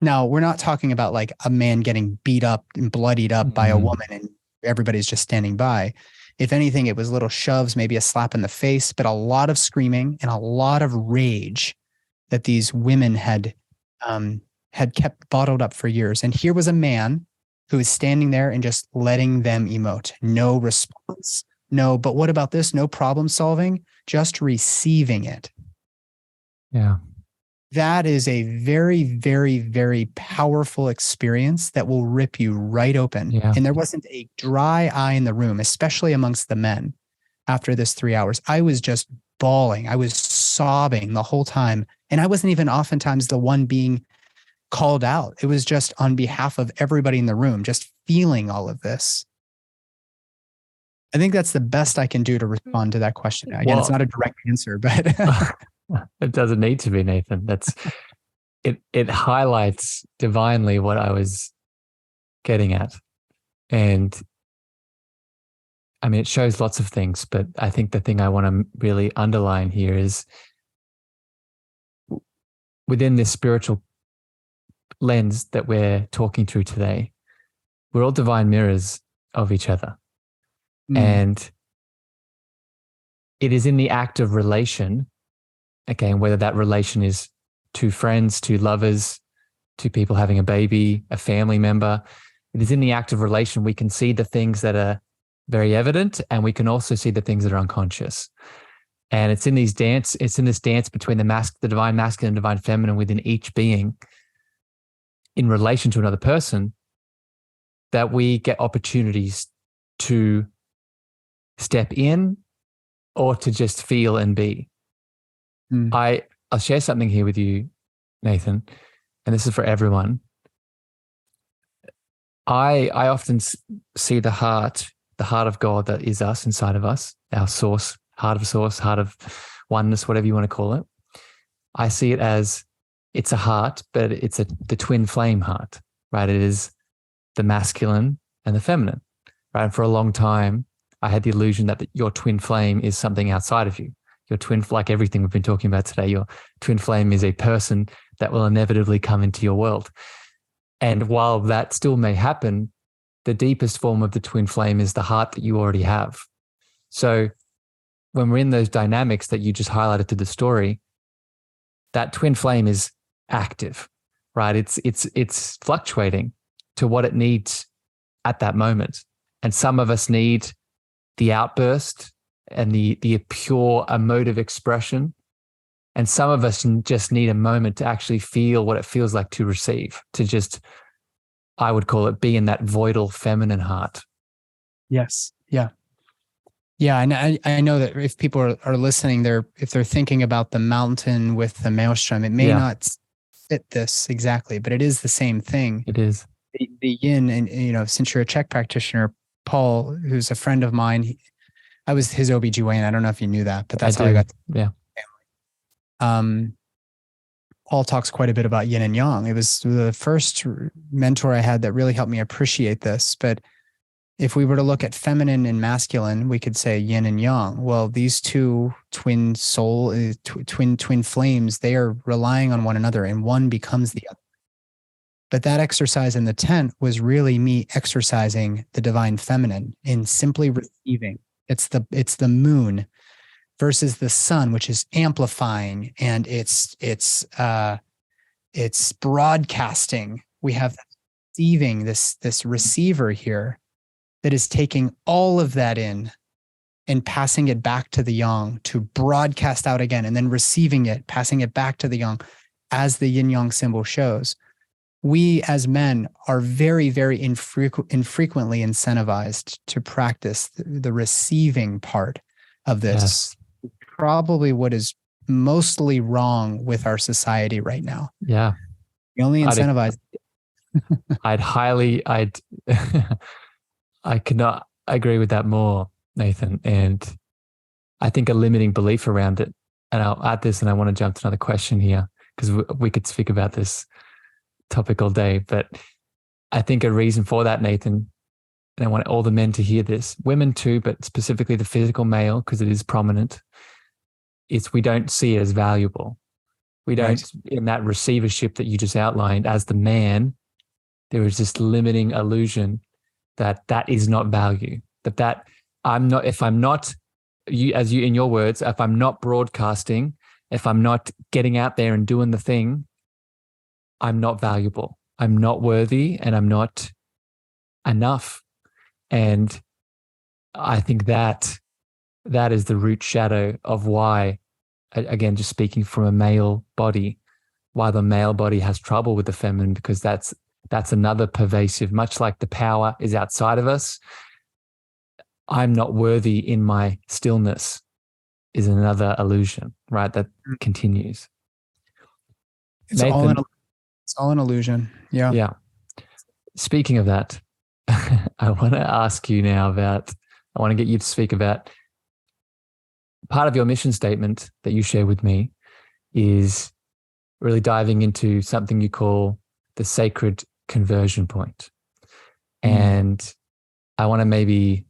Now, we're not talking about like a man getting beat up and bloodied up by a woman and everybody's just standing by. If anything, it was little shoves, maybe a slap in the face, but a lot of screaming and a lot of rage that these women had kept bottled up for years. And here was a man who was standing there and just letting them emote. No response. No, but what about this? No problem solving, just receiving it. Yeah. That is a very, very, very powerful experience that will rip you right open. Yeah. And there wasn't a dry eye in the room, especially amongst the men after this 3 hours. I was just bawling. I was sobbing the whole time. And I wasn't even oftentimes the one being called out. It was just on behalf of everybody in the room, just feeling all of this. I think that's the best I can do to respond to that question. Again, it's not a direct answer, but it doesn't need to be, Nathan. It highlights divinely what I was getting at. And I mean, it shows lots of things, but I think the thing I want to really underline here is within this spiritual lens that we're talking through today, we're all divine mirrors of each other. And it is in the act of relation, again, whether that relation is to friends, to lovers, to people having a baby, a family member, it is in the act of relation we can see the things that are very evident, and we can also see the things that are unconscious. And it's in this dance between the divine masculine and divine feminine within each being in relation to another person that we get opportunities to step in or to just feel and be. I'll share something here with you, Nathan, and this is for everyone. I often see the heart of God that is us, inside of us, our source, heart of oneness, whatever you want to call it. I see it as it's a heart, but it's the twin flame heart, right? It is the masculine and the feminine, right? And for a long time, I had the illusion that your twin flame is something outside of you. Your twin, like everything we've been talking about today, your twin flame is a person that will inevitably come into your world. And while that still may happen, the deepest form of the twin flame is the heart that you already have. So when we're in those dynamics that you just highlighted through the story, that twin flame is active, right? It's fluctuating to what it needs at that moment. And some of us need the outburst and the pure emotive expression. And some of us just need a moment to actually feel what it feels like to receive, to just, I would call it, be in that voidal feminine heart. Yes. Yeah. Yeah. And I know that if people are listening, if they're thinking about the mountain with the maelstrom, it may not fit this exactly, but it is the same thing. It is. The yin, and since you're a Czech practitioner, Paul, who's a friend of mine, I was his OB-GYN. I don't know if you knew that, but that's how I got to family. Paul talks quite a bit about yin and yang. It was the first mentor I had that really helped me appreciate this. But if we were to look at feminine and masculine, we could say yin and yang. Well, these two twin flames, they are relying on one another, and one becomes the other. But that exercise in the tent was really me exercising the divine feminine in simply receiving. It's the moon versus the sun, which is amplifying, and it's broadcasting. We have receiving, this receiver here that is taking all of that in and passing it back to the yang to broadcast out again, and then receiving it, passing it back to the yang, as the yin yang symbol shows. We as men are very, very infrequently incentivized to practice the receiving part of this. Yes. Probably what is mostly wrong with our society right now. Yeah. We only incentivize. I could not agree with that more, Nathan. And I think a limiting belief around it, and I'll add this, and I want to jump to another question here, because we could speak about this topic all day, but I think a reason for that, Nathan, and I want all the men to hear this, women too, but specifically the physical male, because it is prominent, it's we don't see it as valuable. We don't, Right. in that receivership that you just outlined, as the man, there is this limiting illusion that that is not value, that I'm not, if I'm not, you, as you, in your words, if I'm not broadcasting, if I'm not getting out there and doing the thing, I'm not valuable. I'm not worthy, and I'm not enough. And I think that is the root shadow of why, again, just speaking from a male body, why the male body has trouble with the feminine, because that's another pervasive, much like the power is outside of us. I'm not worthy in my stillness is another illusion, right? That continues. It's Nathan, all an illusion. Yeah. yeah. Speaking of that, I want to ask you now I want to get you to speak about part of your mission statement that you share with me is really diving into something you call the sacred conversion point. And I want to maybe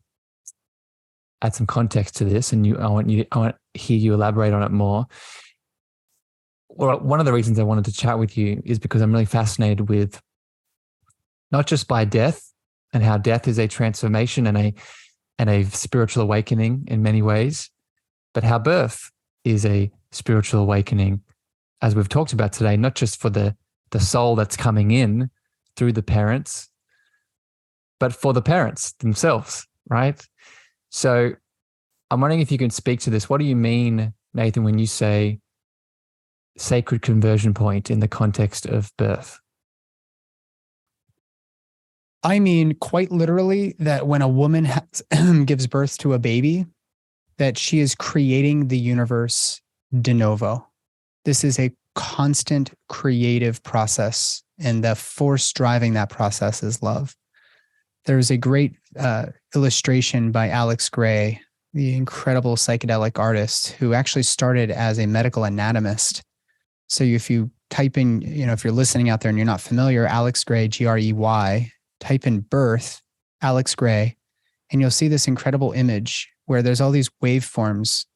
add some context to this, and I want to hear you elaborate on it more. Well, one of the reasons I wanted to chat with you is because I'm really fascinated with not just by death and how death is a transformation and a spiritual awakening in many ways, but how birth is a spiritual awakening, as we've talked about today, not just for the soul that's coming in through the parents, but for the parents themselves, right? So I'm wondering if you can speak to this. What do you mean, Nathan, when you say sacred conversion point in the context of birth? I mean, quite literally, that when a woman gives birth to a baby, that she is creating the universe de novo. This is a constant creative process, and the force driving that process is love. There's a great illustration by Alex Gray, the incredible psychedelic artist who actually started as a medical anatomist. So if you type in, if you're listening out there and you're not familiar, Alex Gray, Grey, type in birth, Alex Gray, and you'll see this incredible image where there's all these waveforms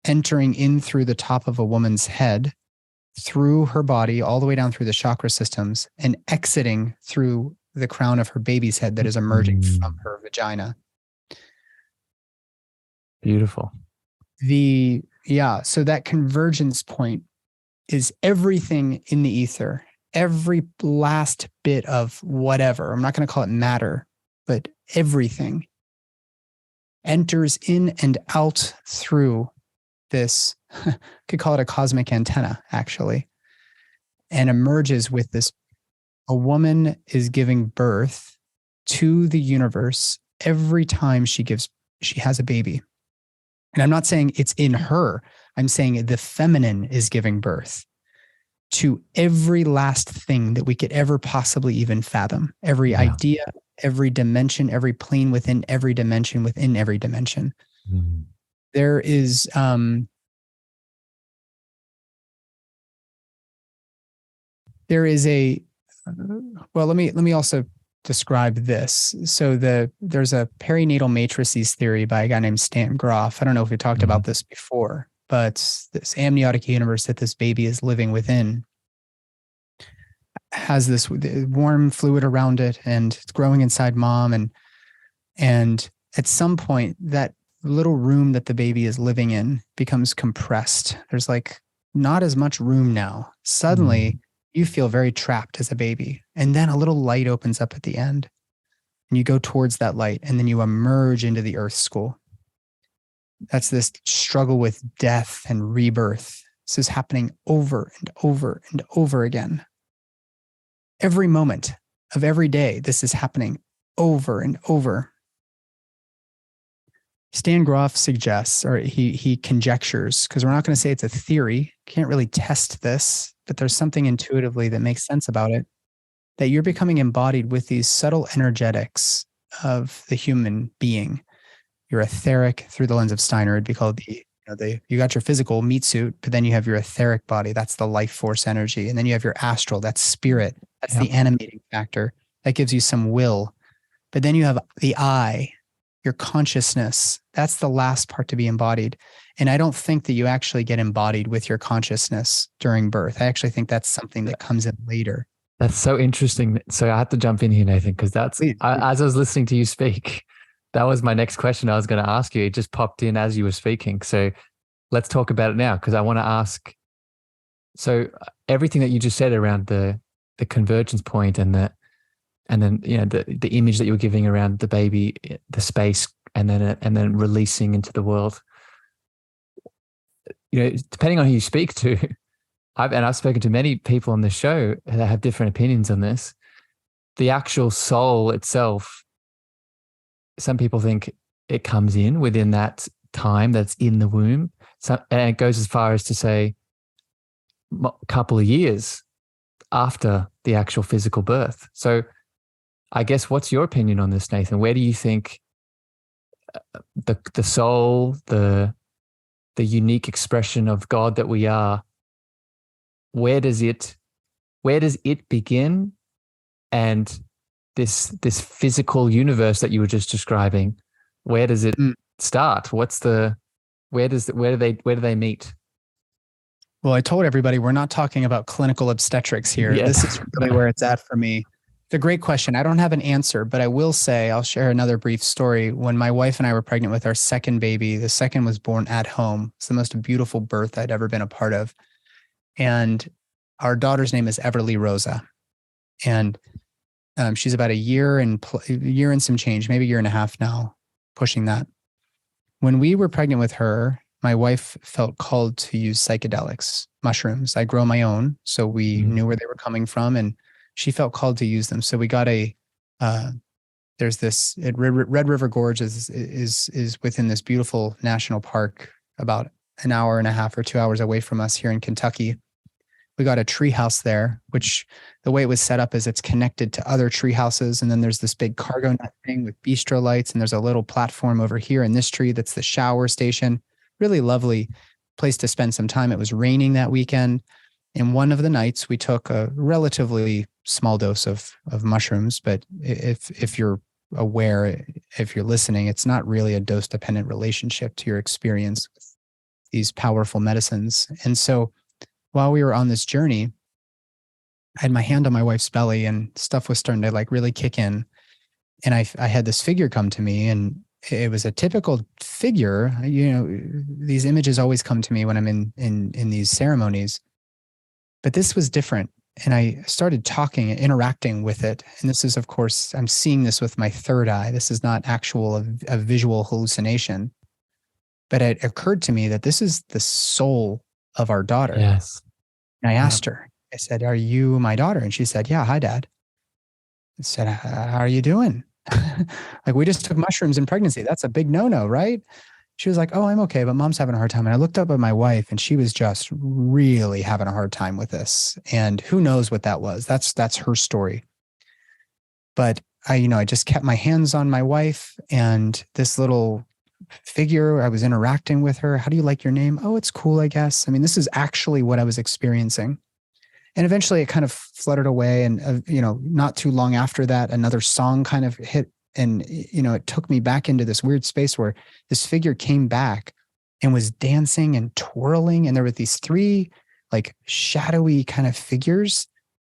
entering in through the top of a woman's head, through her body, all the way down through the chakra systems, and exiting through the crown of her baby's head that is emerging from her vagina. Beautiful. So that convergence point is everything in the ether, every last bit of whatever. I'm not going to call it matter, but everything enters in and out through this, could call it a cosmic antenna, actually, and emerges with this. A woman is giving birth to the universe every time she has a baby. And I'm not saying it's in her. I'm saying the feminine is giving birth to every last thing that we could ever possibly even fathom. Every idea, every dimension, every plane within every dimension, within every dimension. Mm-hmm. There is, let me also describe this. So there's a perinatal matrices theory by a guy named Stan Groff. I don't know if we talked about this before, but this amniotic universe that this baby is living within has this warm fluid around it, and it's growing inside mom. And at some point, that little room that the baby is living in becomes compressed. There's like not as much room now. Suddenly, you feel very trapped as a baby. And then a little light opens up at the end, and you go towards that light, and then you emerge into the earth school. That's this struggle with death and rebirth. This is happening over and over and over again. Every moment of every day, this is happening over and over. Stan Groff suggests, or he conjectures, because we're not going to say it's a theory, can't really test this, but there's something intuitively that makes sense about it, that you're becoming embodied with these subtle energetics of the human being. Your etheric, through the lens of Steiner, it'd be called you got your physical meat suit, but then you have your etheric body. That's the life force energy. And then you have your astral, that's spirit. That's the animating factor. That gives you some will. But then you have the I, your consciousness. That's the last part to be embodied. And I don't think that you actually get embodied with your consciousness during birth. I actually think that's something that comes in later. That's so interesting. So I had to jump in here, Nathan, because Please. as I was listening to you speak, that was my next question I was going to ask you. It just popped in as you were speaking. So let's talk about it now, because I want to ask. So everything that you just said around the convergence point and then the image that you were giving around the baby, the space, and then releasing into the world. Depending on who you speak to, I've spoken to many people on the show that have different opinions on this. The actual soul itself, some people think it comes in within that time that's in the womb. So, and it goes as far as to say a couple of years after the actual physical birth. So I guess, what's your opinion on this, Nathan? Where do you think the soul, the unique expression of God that we are, where does it begin? And this physical universe that you were just describing, where does it start? Where do they meet? Well, I told everybody we're not talking about clinical obstetrics here. Yeah. This is really where it's at for me. It's a great question. I don't have an answer, but I will say, I'll share another brief story. When my wife and I were pregnant with our second baby, the second was born at home. It's the most beautiful birth I'd ever been a part of. And our daughter's name is Everly Rosa. And she's about a year and some change, maybe a year and a half now, pushing that. When we were pregnant with her, my wife felt called to use psychedelics, mushrooms. I grow my own, so we knew where they were coming from, and she felt called to use them. So we got there's this, Red River Gorge is within this beautiful national park, about an hour and a half or 2 hours away from us here in Kentucky. We got a tree house there, which the way it was set up is it's connected to other tree houses. And then there's this big cargo net thing with bistro lights. And there's a little platform over here in this tree that's the shower station. Really lovely place to spend some time. It was raining that weekend. And one of the nights we took a relatively small dose of mushrooms. But if you're aware, if you're listening, it's not really a dose dependent relationship to your experience with these powerful medicines. And so while we were on this journey, I had my hand on my wife's belly and stuff was starting to like really kick in. And I had this figure come to me, and it was a typical figure. These images always come to me when I'm in these ceremonies, but this was different. And I started talking and interacting with it. And this is, of course, I'm seeing this with my third eye. This is not a visual hallucination, but it occurred to me that this is the soul of our daughter. Yes. And I asked her, I said, "Are you my daughter?" And she said, "Yeah, hi, Dad." I said, "How are you doing?" Like, we just took mushrooms in pregnancy. That's a big no-no, right? She was like, "Oh, I'm okay, but Mom's having a hard time." And I looked up at my wife, and she was just really having a hard time with this. And who knows what that was? That's her story. But I just kept my hands on my wife, and this little figure, I was interacting with her. "How do you like your name?" "Oh, it's cool, I guess." I mean, this is actually what I was experiencing. And eventually it kind of fluttered away. And, not too long after that, another song kind of hit. And, it took me back into this weird space where this figure came back and was dancing and twirling. And there were these three like shadowy kind of figures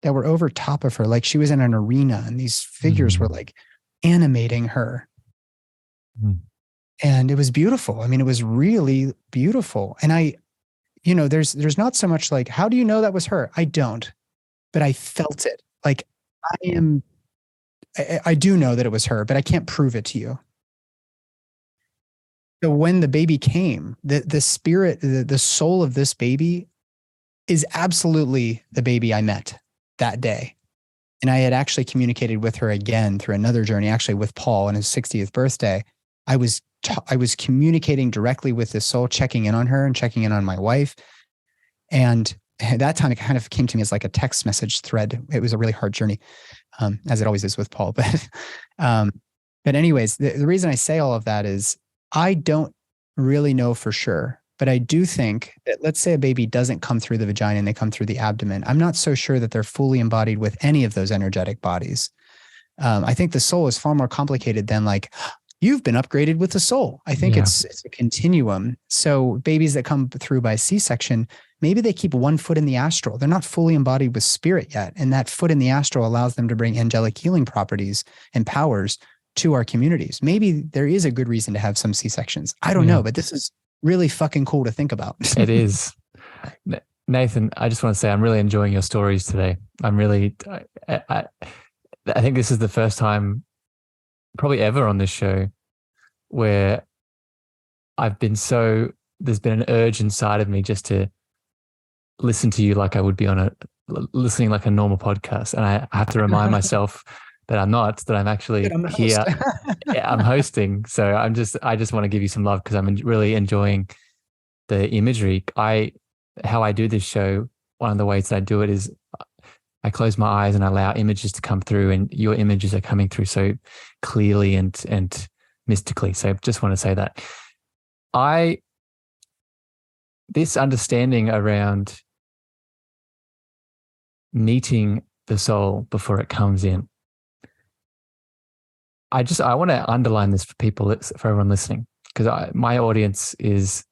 that were over top of her. Like she was in an arena, and these figures were like animating her. And it was beautiful. I mean, it was really beautiful. And there's not so much like, how do you know that was her? I don't, but I felt it. Like I do know that it was her, but I can't prove it to you. So when the baby came, the spirit, the soul of this baby is absolutely the baby I met that day. And I had actually communicated with her again through another journey, actually with Paul on his 60th birthday. I was communicating directly with this soul, checking in on her and checking in on my wife. And at that time, it kind of came to me as like a text message thread. It was a really hard journey, as it always is with Paul. But anyways, the reason I say all of that is I don't really know for sure, but I do think that, let's say a baby doesn't come through the vagina and they come through the abdomen. I'm not so sure that they're fully embodied with any of those energetic bodies. I think the soul is far more complicated than like, you've been upgraded with the soul. I think it's a continuum. So babies that come through by C-section, maybe they keep one foot in the astral. They're not fully embodied with spirit yet. And that foot in the astral allows them to bring angelic healing properties and powers to our communities. Maybe there is a good reason to have some C-sections. I don't know, but this is really fucking cool to think about. It is. Nathan, I just want to say I'm really enjoying your stories today. I think this is the first time probably ever on this show where there's been an urge inside of me just to listen to you like I would be listening like a normal podcast. And I have to remind myself that I'm actually here. I'm hosting. So I just want to give you some love because I'm really enjoying the imagery. How I do this show, one of the ways that I do it is I close my eyes and allow images to come through, and your images are coming through so clearly and mystically. So I just want to say that this understanding around meeting the soul before it comes in, I want to underline this for everyone listening, because my audience is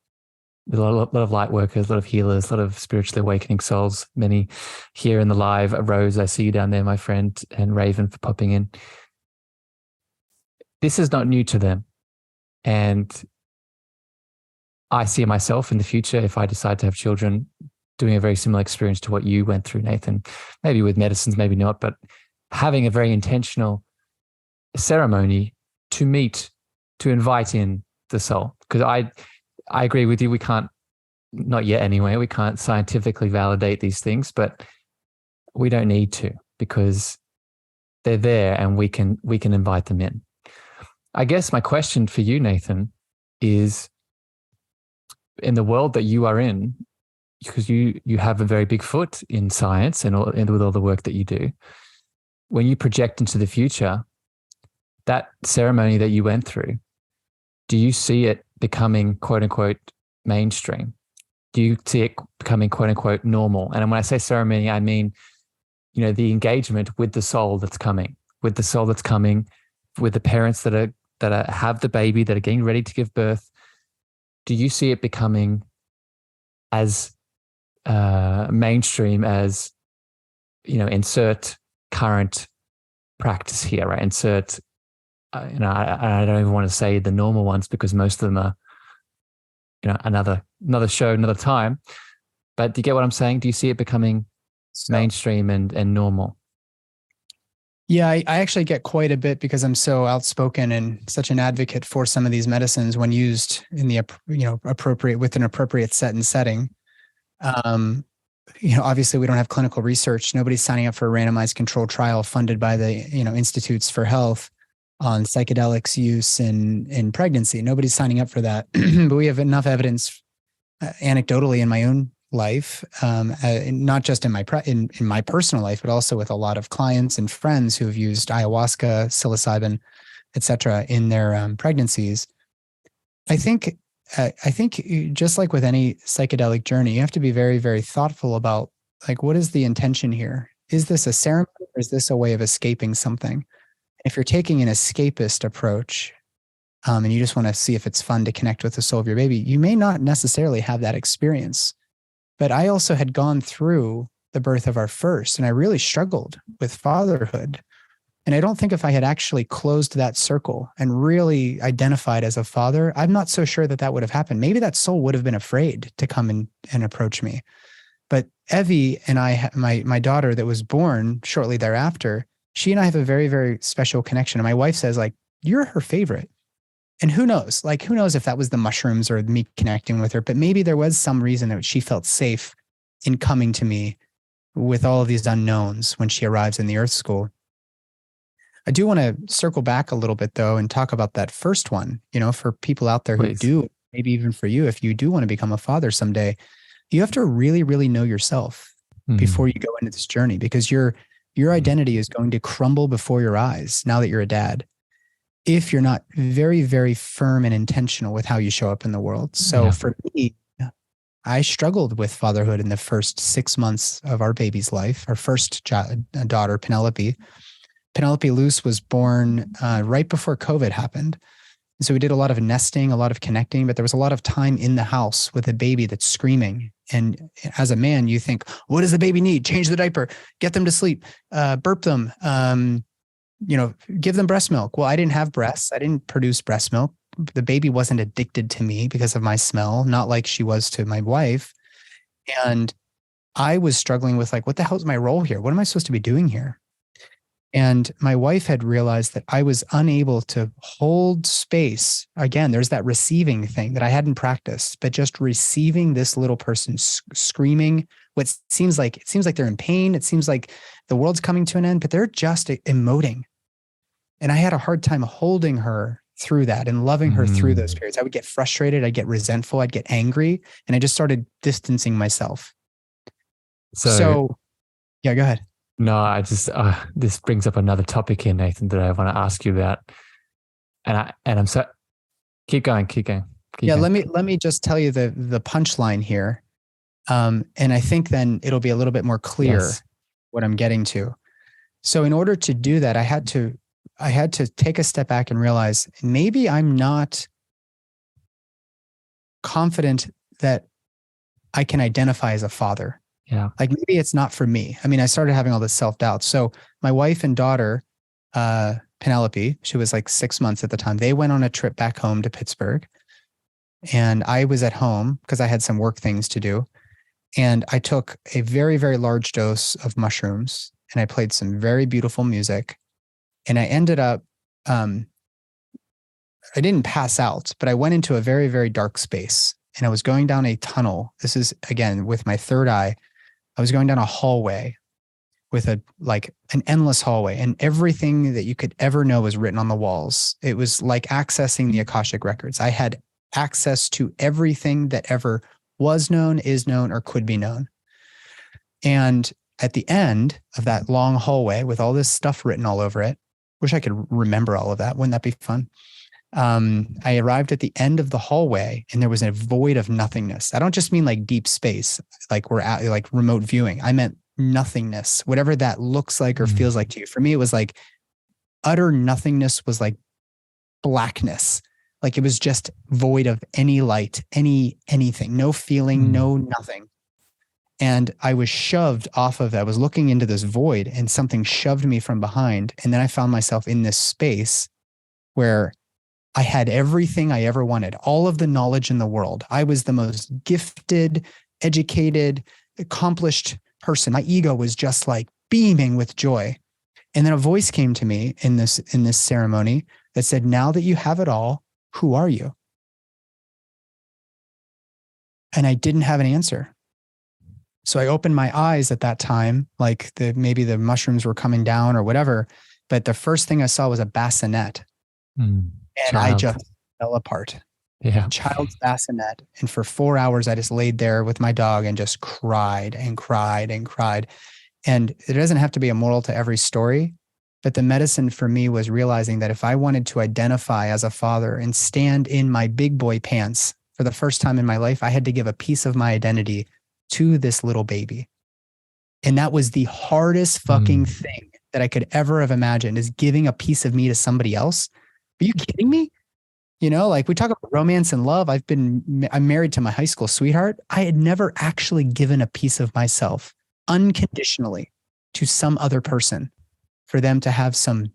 a lot of light workers, a lot of healers, a lot of spiritually awakening souls, many here in the live. Rose, I see you down there, my friend, and Raven for popping in. This is not new to them. And I see myself in the future, if I decide to have children, doing a very similar experience to what you went through, Nathan, maybe with medicines, maybe not, but having a very intentional ceremony to invite in the soul. Because I agree with you. We can't, not yet anyway, we can't scientifically validate these things, but we don't need to, because they're there and we can invite them in. I guess my question for you, Nathan, is in the world that you are in, because you have a very big foot in science and with all the work that you do, when you project into the future, that ceremony that you went through, do you see it becoming quote unquote mainstream? Do you see it becoming quote unquote normal? And when I say ceremony, I mean, the engagement with the soul that's coming, with the parents that have the baby, that are getting ready to give birth. Do you see it becoming as mainstream as, insert current practice here, right? Insert, I don't even want to say the normal ones, because most of them are, another show, another time. But do you get what I'm saying? Do you see it becoming mainstream and normal? Yeah, I actually get quite a bit, because I'm so outspoken and such an advocate for some of these medicines when used in the appropriate, with an appropriate set and setting. Obviously we don't have clinical research. Nobody's signing up for a randomized controlled trial funded by the Institutes for Health on psychedelics use in pregnancy. Nobody's signing up for that, but we have enough evidence, anecdotally in my own life, not just in my personal life, but also with a lot of clients and friends who have used ayahuasca, psilocybin, etc., in their pregnancies. I think just like with any psychedelic journey, you have to be very, very thoughtful about, like, what is the intention here? Is this a ceremony, or is this a way of escaping something? If you're taking an escapist approach, and you just want to see if it's fun to connect with the soul of your baby, you may not necessarily have that experience. But I also had gone through the birth of our first, and I really struggled with fatherhood. And I don't think if I had actually closed that circle and really identified as a father, I'm not so sure that would have happened. Maybe that soul would have been afraid to come and approach me. But Evie and I, my daughter that was born shortly thereafter, she and I have a very, very special connection. And my wife says, like, you're her favorite. And who knows if that was the mushrooms or me connecting with her, but maybe there was some reason that she felt safe in coming to me with all of these unknowns when she arrives in the Earth School. I do want to circle back a little bit, though, and talk about that first one, for people out there who do, maybe even for you, if you do want to become a father someday, you have to really, really know yourself before you go into this journey, because your identity is going to crumble before your eyes now that you're a dad, if you're not very, very firm and intentional with how you show up in the world. So for me, I struggled with fatherhood in the first 6 months of our baby's life, our first daughter, Penelope. Penelope Luce was born right before COVID happened. So we did a lot of nesting, a lot of connecting, but there was a lot of time in the house with a baby that's screaming. And as a man, you think, what does the baby need? Change the diaper, get them to sleep, burp them, give them breast milk. Well, I didn't have breasts. I didn't produce breast milk. The baby wasn't addicted to me because of my smell, not like she was to my wife. And I was struggling with like, what the hell is my role here? What am I supposed to be doing here? And my wife had realized that I was unable to hold space. Again, there's that receiving thing that I hadn't practiced, but just receiving this little person screaming what seems like they're in pain. It seems like the world's coming to an end, but they're just emoting. And I had a hard time holding her through that and loving her through those periods. I would get frustrated. I'd get resentful. I'd get angry. And I just started distancing myself. So yeah, go ahead. No, I just this brings up another topic here, Nathan, that I want to ask you about, and I'm so keep going. Let me just tell you the punchline here, and I think then it'll be a little bit more clear what I'm getting to. So in order to do that, I had to take a step back and realize maybe I'm not confident that I can identify as a father. Yeah. Like maybe it's not for me. I mean, I started having all this self-doubt. So my wife and daughter, Penelope, she was like 6 months at the time. They went on a trip back home to Pittsburgh. And I was at home because I had some work things to do. And I took a very, very large dose of mushrooms and I played some very beautiful music. And I ended up, I didn't pass out, but I went into a very, very dark space and I was going down a tunnel. This is again, with my third eye. I was going down a hallway with an endless hallway, and everything that you could ever know was written on the walls. It was like accessing the Akashic records. I had access to everything that ever was known, is known, or could be known. And at the end of that long hallway with all this stuff written all over it, wish I could remember all of that. Wouldn't that be fun? I arrived at the end of the hallway and there was a void of nothingness. I don't just mean like deep space, like we're at like remote viewing. I meant nothingness, whatever that looks like or feels like to you. For me, it was like utter nothingness was like blackness. Like it was just void of any light, anything, no feeling, no nothing. And I was shoved off of that. I was looking into this void and something shoved me from behind. And then I found myself in this space where I had everything I ever wanted, all of the knowledge in the world. I was the most gifted, educated, accomplished person. My ego was just like beaming with joy. And then a voice came to me in this ceremony that said, now that you have it all, who are you? And I didn't have an answer. So I opened my eyes at that time, like maybe the mushrooms were coming down or whatever. But the first thing I saw was a bassinet. And I just fell apart. Yeah. Child's bassinet. And for 4 hours, I just laid there with my dog and just cried and cried and cried. And it doesn't have to be a moral to every story, but the medicine for me was realizing that if I wanted to identify as a father and stand in my big boy pants for the first time in my life, I had to give a piece of my identity to this little baby. And that was the hardest fucking thing that I could ever have imagined, is giving a piece of me to somebody else. Are you kidding me? You know, like we talk about romance and love. I'm married to my high school sweetheart. I had never actually given a piece of myself unconditionally to some other person for them to have some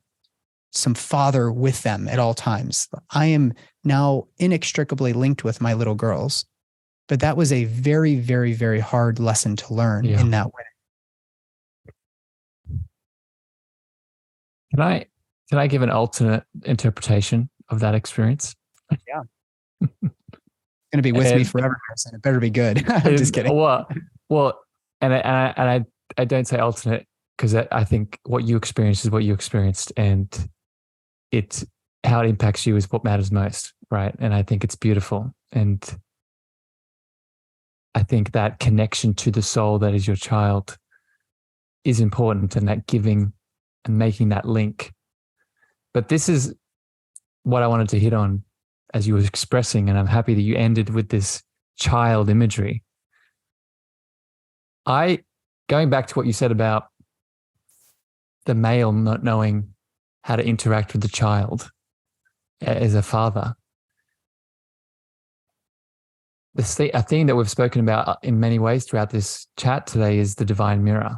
father with them at all times. I am now inextricably linked with my little girls, but that was a very, very, very hard lesson to learn in that way. Can I give an alternate interpretation of that experience? Yeah. Going to be with me forever, Harrison. It better be good. I'm just kidding. Well, and I don't say alternate because I think what you experienced is what you experienced, and how it impacts you is what matters most, right? And I think it's beautiful, and I think that connection to the soul that is your child is important, and that giving and making that link. But this is what I wanted to hit on as you were expressing, and I'm happy that you ended with this child imagery. Going back to what you said about the male not knowing how to interact with the child as a father. A theme that we've spoken about in many ways throughout this chat today is the divine mirror.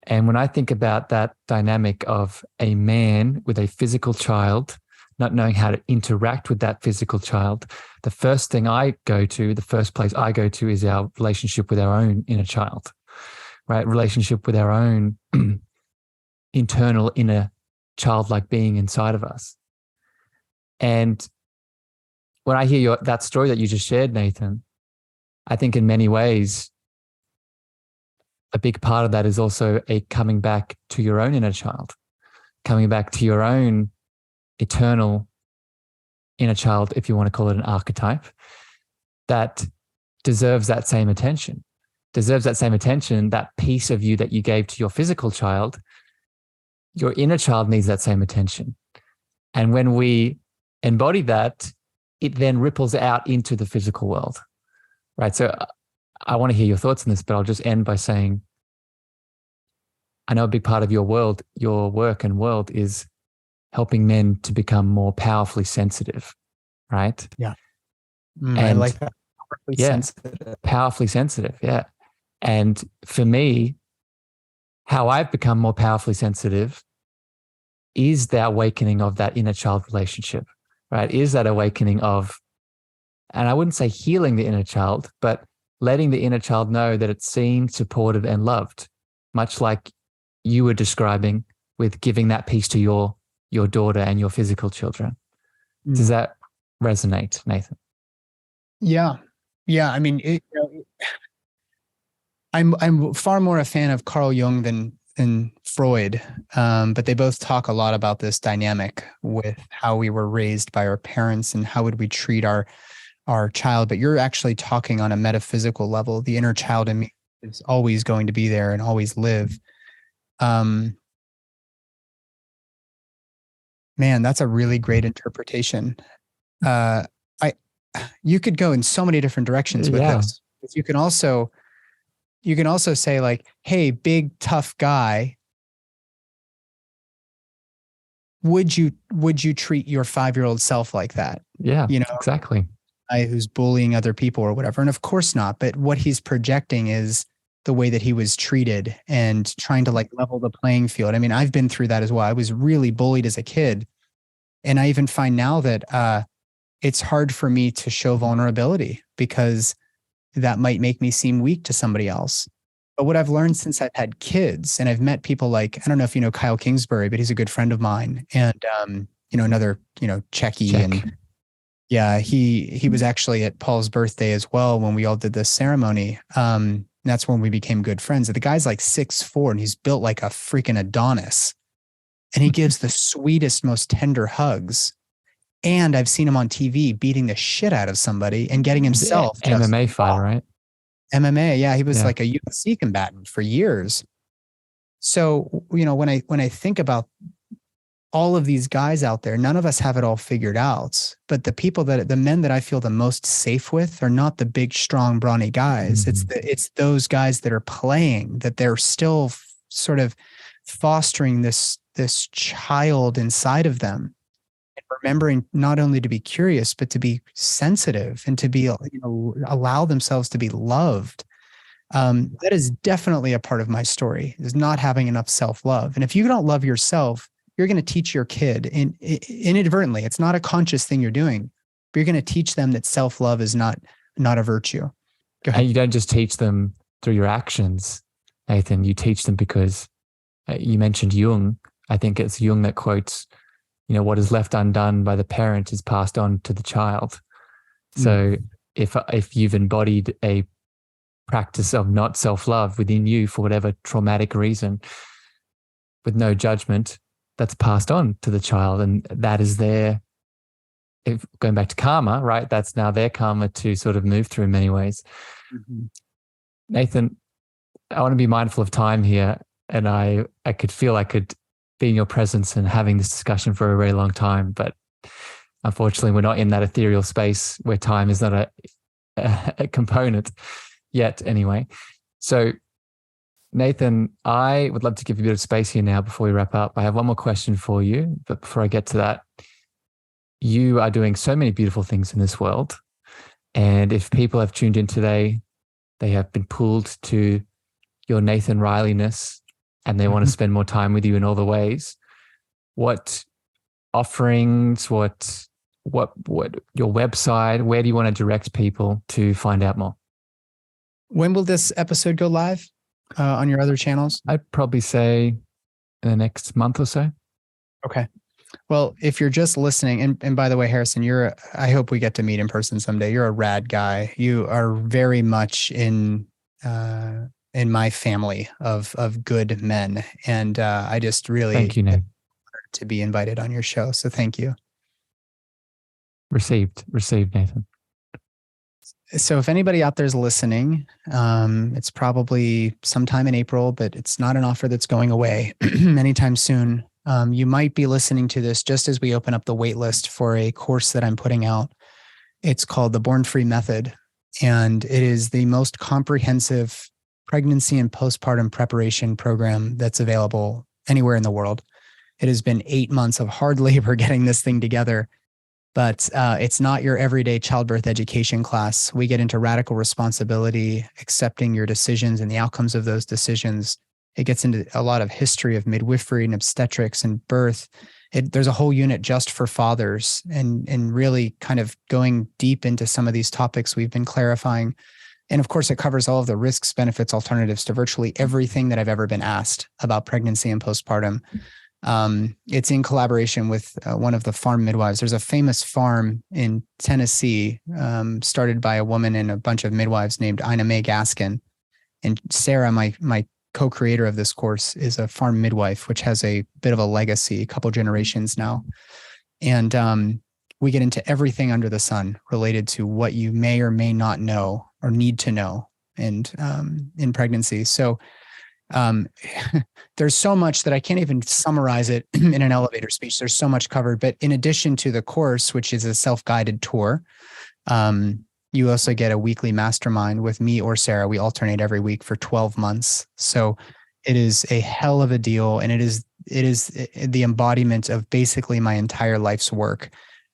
And when I think about that dynamic of a man with a physical child, not knowing how to interact with that physical child, the first place I go to is our relationship with our own inner child, right? Relationship with our own internal inner childlike being inside of us. And when I hear that story that you just shared, Nathan, I think in many ways, a big part of that is also a coming back to your own inner child, coming back to your own eternal inner child, if you want to call it an archetype, that deserves that same attention, that piece of you that you gave to your physical child. Your inner child needs that same attention. And when we embody that, it then ripples out into the physical world, right? So I want to hear your thoughts on this, but I'll just end by saying, I know a big part of your work and world is helping men to become more powerfully sensitive, right? Yeah. I like that. Powerfully sensitive. Yeah. And for me, how I've become more powerfully sensitive is the awakening of that inner child relationship, right? Is that awakening of, and I wouldn't say healing the inner child, but letting the inner child know that it's seen, supported, and loved, much like you were describing with giving that piece to your daughter and your physical children. Does that resonate, Nathan? Yeah. I mean, I'm far more a fan of Carl Jung than Freud, but they both talk a lot about this dynamic with how we were raised by our parents and how would we treat our child. But you're actually talking on a metaphysical level. The inner child in me is always going to be there and always live. Man, that's a really great interpretation. You could go in so many different directions with this. You can also say like, hey, big tough guy, would you treat your 5-year-old self like that? Yeah, exactly. Guy who's bullying other people or whatever. And of course not. But what he's projecting is the way that he was treated and trying to like level the playing field. I mean, I've been through that as well. I was really bullied as a kid. And I even find now that it's hard for me to show vulnerability because that might make me seem weak to somebody else. But what I've learned since I've had kids and I've met people like, I don't know if you know Kyle Kingsbury, but he's a good friend of mine. And, another, Checky. Check. And yeah, he was actually at Paul's birthday as well when we all did this ceremony. That's when we became good friends. The guy's like 6'4" and he's built like a freaking Adonis. And he gives the sweetest, most tender hugs. And I've seen him on TV beating the shit out of somebody and getting himself. MMA fighter, right? MMA. Yeah. He was like a UFC combatant for years. So, when I think about all of these guys out there, none of us have it all figured out, but the men that I feel the most safe with are not the big, strong, brawny guys. Mm-hmm. It's those guys that are playing, that they're still sort of fostering this child inside of them. Remembering not only to be curious, but to be sensitive and to be, allow themselves to be loved. That is definitely a part of my story, is not having enough self-love. And if you don't love yourself, you're going to teach your kid inadvertently. It's not a conscious thing you're doing, but you're going to teach them that self-love is not a virtue. Go ahead. And you don't just teach them through your actions, Nathan. You teach them because you mentioned Jung. I think it's Jung that quotes, what is left undone by the parent is passed on to the child. So if you've embodied a practice of not self-love within you for whatever traumatic reason, with no judgment, that's passed on to the child. And that is going back to karma, right? That's now their karma to sort of move through in many ways. Mm-hmm. Nathan, I want to be mindful of time here. And I could feel I could be in your presence and having this discussion for a very long time. But unfortunately, we're not in that ethereal space where time is not a component yet anyway. So Nathan, I would love to give you a bit of space here now before we wrap up. I have one more question for you, but before I get to that, you are doing so many beautiful things in this world. And if people have tuned in today, they have been pulled to your Nathan Riley-ness and they want to spend more time with you in all the ways. What offerings, what your website, where do you want to direct people to find out more? When will this episode go live on your other channels? I'd probably say in the next month or so. Okay. Well, if you're just listening, and by the way, Harrison, I hope we get to meet in person someday. You're a rad guy. You are very much in my family of good men. And I just really thank you, Nate, to be invited on your show. So thank you. Received, Nathan. So if anybody out there is listening, it's probably sometime in April, but it's not an offer that's going away anytime soon. You might be listening to this just as we open up the wait list for a course that I'm putting out. It's called the Born Free Method, and it is the most comprehensive pregnancy and postpartum preparation program that's available anywhere in the world. It has been 8 months of hard labor getting this thing together, but it's not your everyday childbirth education class. We get into radical responsibility, accepting your decisions and the outcomes of those decisions. It gets into a lot of history of midwifery and obstetrics and birth. There's a whole unit just for fathers and really kind of going deep into some of these topics we've been clarifying. And of course, it covers all of the risks, benefits, alternatives to virtually everything that I've ever been asked about pregnancy and postpartum. It's in collaboration with one of the farm midwives. There's a famous farm in Tennessee started by a woman and a bunch of midwives named Ina Mae Gaskin. And Sarah, my co-creator of this course, is a farm midwife, which has a bit of a legacy, a couple generations now. And we get into everything under the sun related to what you may or may not know or need to know in pregnancy. So there's so much that I can't even summarize it in an elevator speech. There's so much covered. But in addition to the course, which is a self-guided tour, you also get a weekly mastermind with me or Sarah. We alternate every week for 12 months. So it is a hell of a deal. And it is the embodiment of basically my entire life's work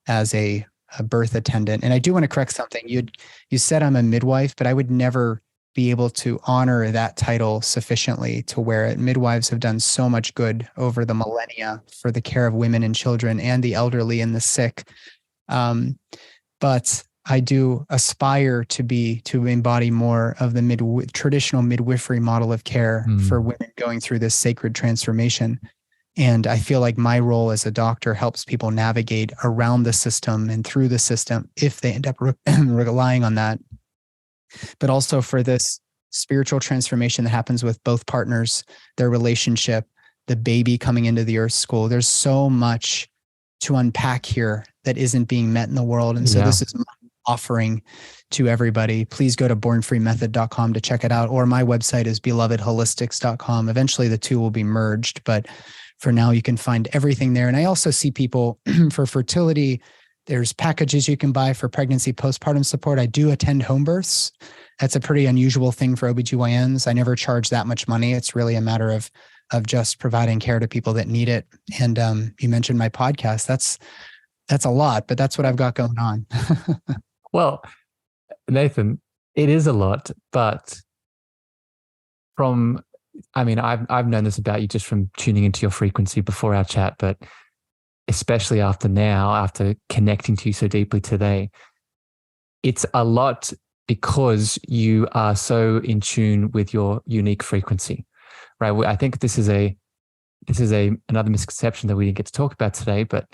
as a birth attendant. And I do want to correct something. You said I'm a midwife, but I would never be able to honor that title sufficiently to wear it. Midwives have done so much good over the millennia for the care of women and children and the elderly and the sick. But I do aspire to embody more of the traditional midwifery model of care for women going through this sacred transformation. And I feel like my role as a doctor helps people navigate around the system and through the system if they end up relying on that. But also for this spiritual transformation that happens with both partners, their relationship, the baby coming into the earth school. There's so much to unpack here that isn't being met in the world. And so this is my offering to everybody. Please go to bornfreemethod.com to check it out. Or my website is belovedholistics.com. Eventually the two will be merged, but for now you can find everything there. And I also see people for fertility. There's packages you can buy for pregnancy, postpartum support. I do attend home births. That's a pretty unusual thing for OB-GYNs. I never charge that much money. It's really a matter of just providing care to people that need it. And you mentioned my podcast. That's a lot, but that's what I've got going on. Well, Nathan, it is a lot, but I've known this about you just from tuning into your frequency before our chat, but especially after connecting to you so deeply today, it's a lot because you are so in tune with your unique frequency, right? I think this is another misconception that we didn't get to talk about today, but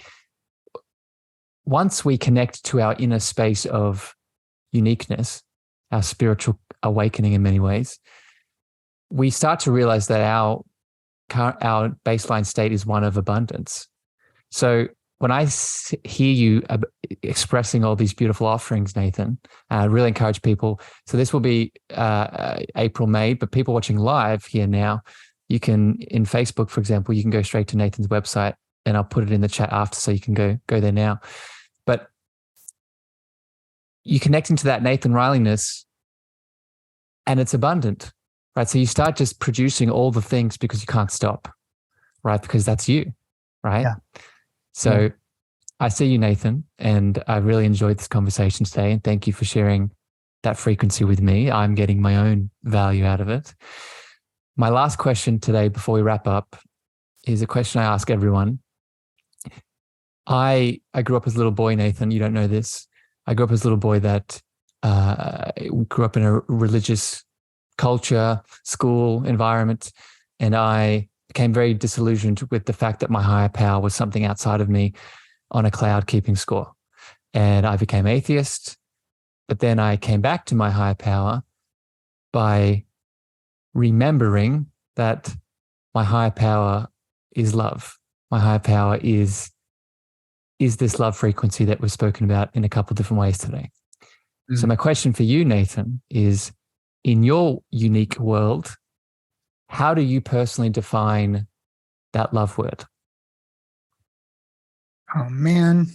once we connect to our inner space of uniqueness, our spiritual awakening in many ways, we start to realize that our baseline state is one of abundance. So when I hear you expressing all these beautiful offerings, Nathan, I really encourage people. So this will be April, May, but people watching live here now, you can, in Facebook, for example, you can go straight to Nathan's website and I'll put it in the chat after so you can go there now. But you connect into that Nathan Riley-ness and it's abundant, right? So you start just producing all the things because you can't stop, right? Because that's you, right? Yeah. So Yeah. I see you, Nathan, and I really enjoyed this conversation today. And thank you for sharing that frequency with me. I'm getting my own value out of it. My last question today before we wrap up is a question I ask everyone. I grew up as a little boy, Nathan. You don't know this. I grew up as a little boy that grew up in a religious culture, school environment, and I became very disillusioned with the fact that my higher power was something outside of me on a cloud keeping score. And I became atheist, but then I came back to my higher power by remembering that my higher power is love. My higher power is this love frequency that we've spoken about in a couple of different ways today. Mm. So my question for you, Nathan, is in your unique world, how do you personally define that love word? Oh, man.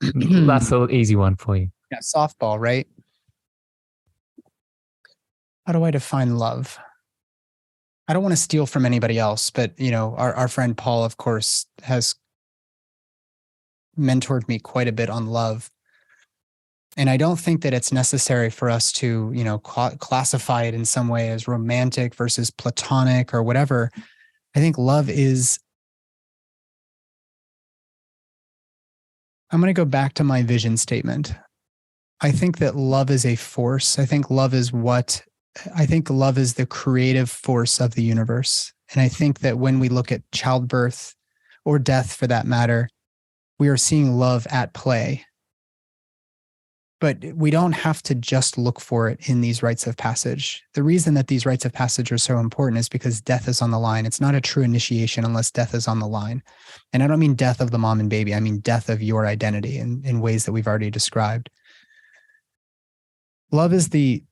That's an easy one for you. Yeah, softball, right? How do I define love? I don't want to steal from anybody else, but our friend Paul, of course, has mentored me quite a bit on love. And I don't think that it's necessary for us to, classify it in some way as romantic versus platonic or whatever. I think love is, I'm going to go back to my vision statement. I think that love is a force. I think love is the creative force of the universe. And I think that when we look at childbirth or death for that matter, we are seeing love at play. But we don't have to just look for it in these rites of passage. The reason that these rites of passage are so important is because death is on the line. It's not a true initiation unless death is on the line. And I don't mean death of the mom and baby. I mean death of your identity in ways that we've already described. Love is the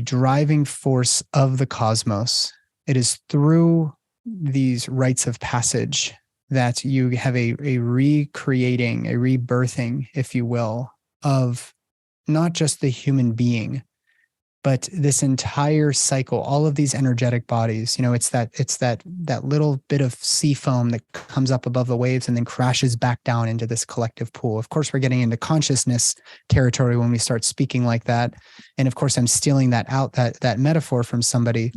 driving force of the cosmos. It is through these rites of passage that you have a recreating, a rebirthing, if you will, of not just the human being, but this entire cycle, all of these energetic bodies. It's that little bit of sea foam that comes up above the waves and then crashes back down into this collective pool. Of course, we're getting into consciousness territory when we start speaking like that. And of course, I'm stealing that metaphor from somebody.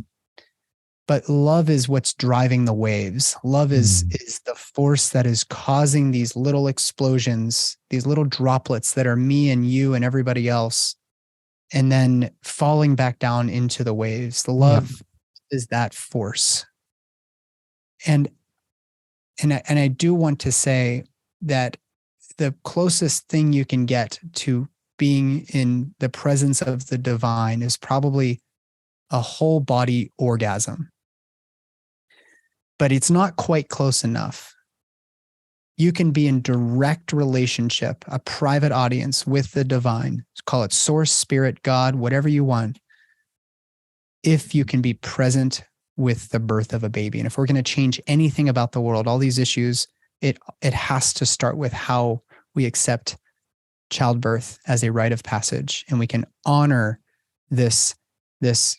But love is what's driving the waves. Love is the force that is causing these little explosions, these little droplets that are me and you and everybody else, and then falling back down into the waves. The love is that force. And I do want to say that the closest thing you can get to being in the presence of the divine is probably a whole body orgasm. But it's not quite close enough. You can be in direct relationship, a private audience with the divine. Call it source, spirit, God, whatever you want. If you can be present with the birth of a baby. And if we're going to change anything about the world, all these issues, it has to start with how we accept childbirth as a rite of passage. And we can honor this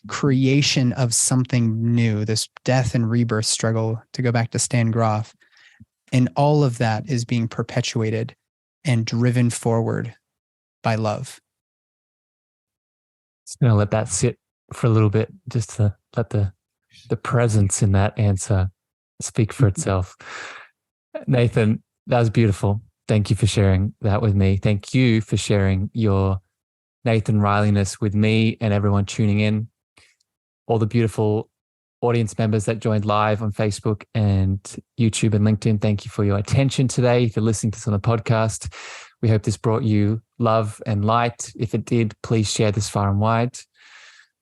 creation of something new, this death and rebirth struggle, to go back to Stan Groff. And all of that is being perpetuated and driven forward by love. Just going to let that sit for a little bit, just to let the presence in that answer speak for itself. Nathan, that was beautiful. Thank you for sharing that with me. Thank you for sharing your Nathan Rileyness with me and everyone tuning in. All the beautiful audience members that joined live on Facebook and YouTube and LinkedIn, thank you for your attention today. If you're listening to this on the podcast, we hope this brought you love and light. If it did, please share this far and wide.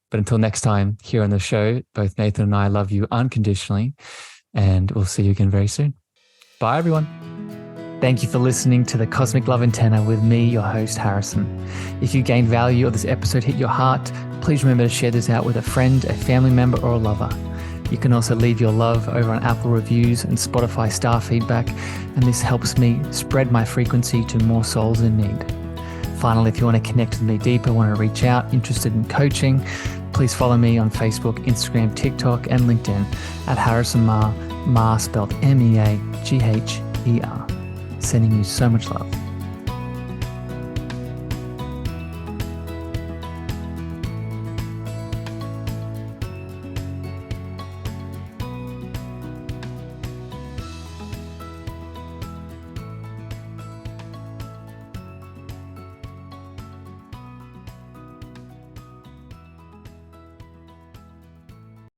But until next time here on the show, both Nathan and I love you unconditionally, and we'll see you again very soon. Bye, everyone. Thank you for listening to the Cosmic Love Antenna with me, your host, Harrison. If you gained value or this episode hit your heart, please remember to share this out with a friend, a family member, or a lover. You can also leave your love over on Apple reviews and Spotify star feedback, and this helps me spread my frequency to more souls in need. Finally, if you want to connect with me deeper, want to reach out, interested in coaching, please follow me on Facebook, Instagram, TikTok, and LinkedIn at Harrison Meagher, Meagher spelled Meagher. Sending you so much love.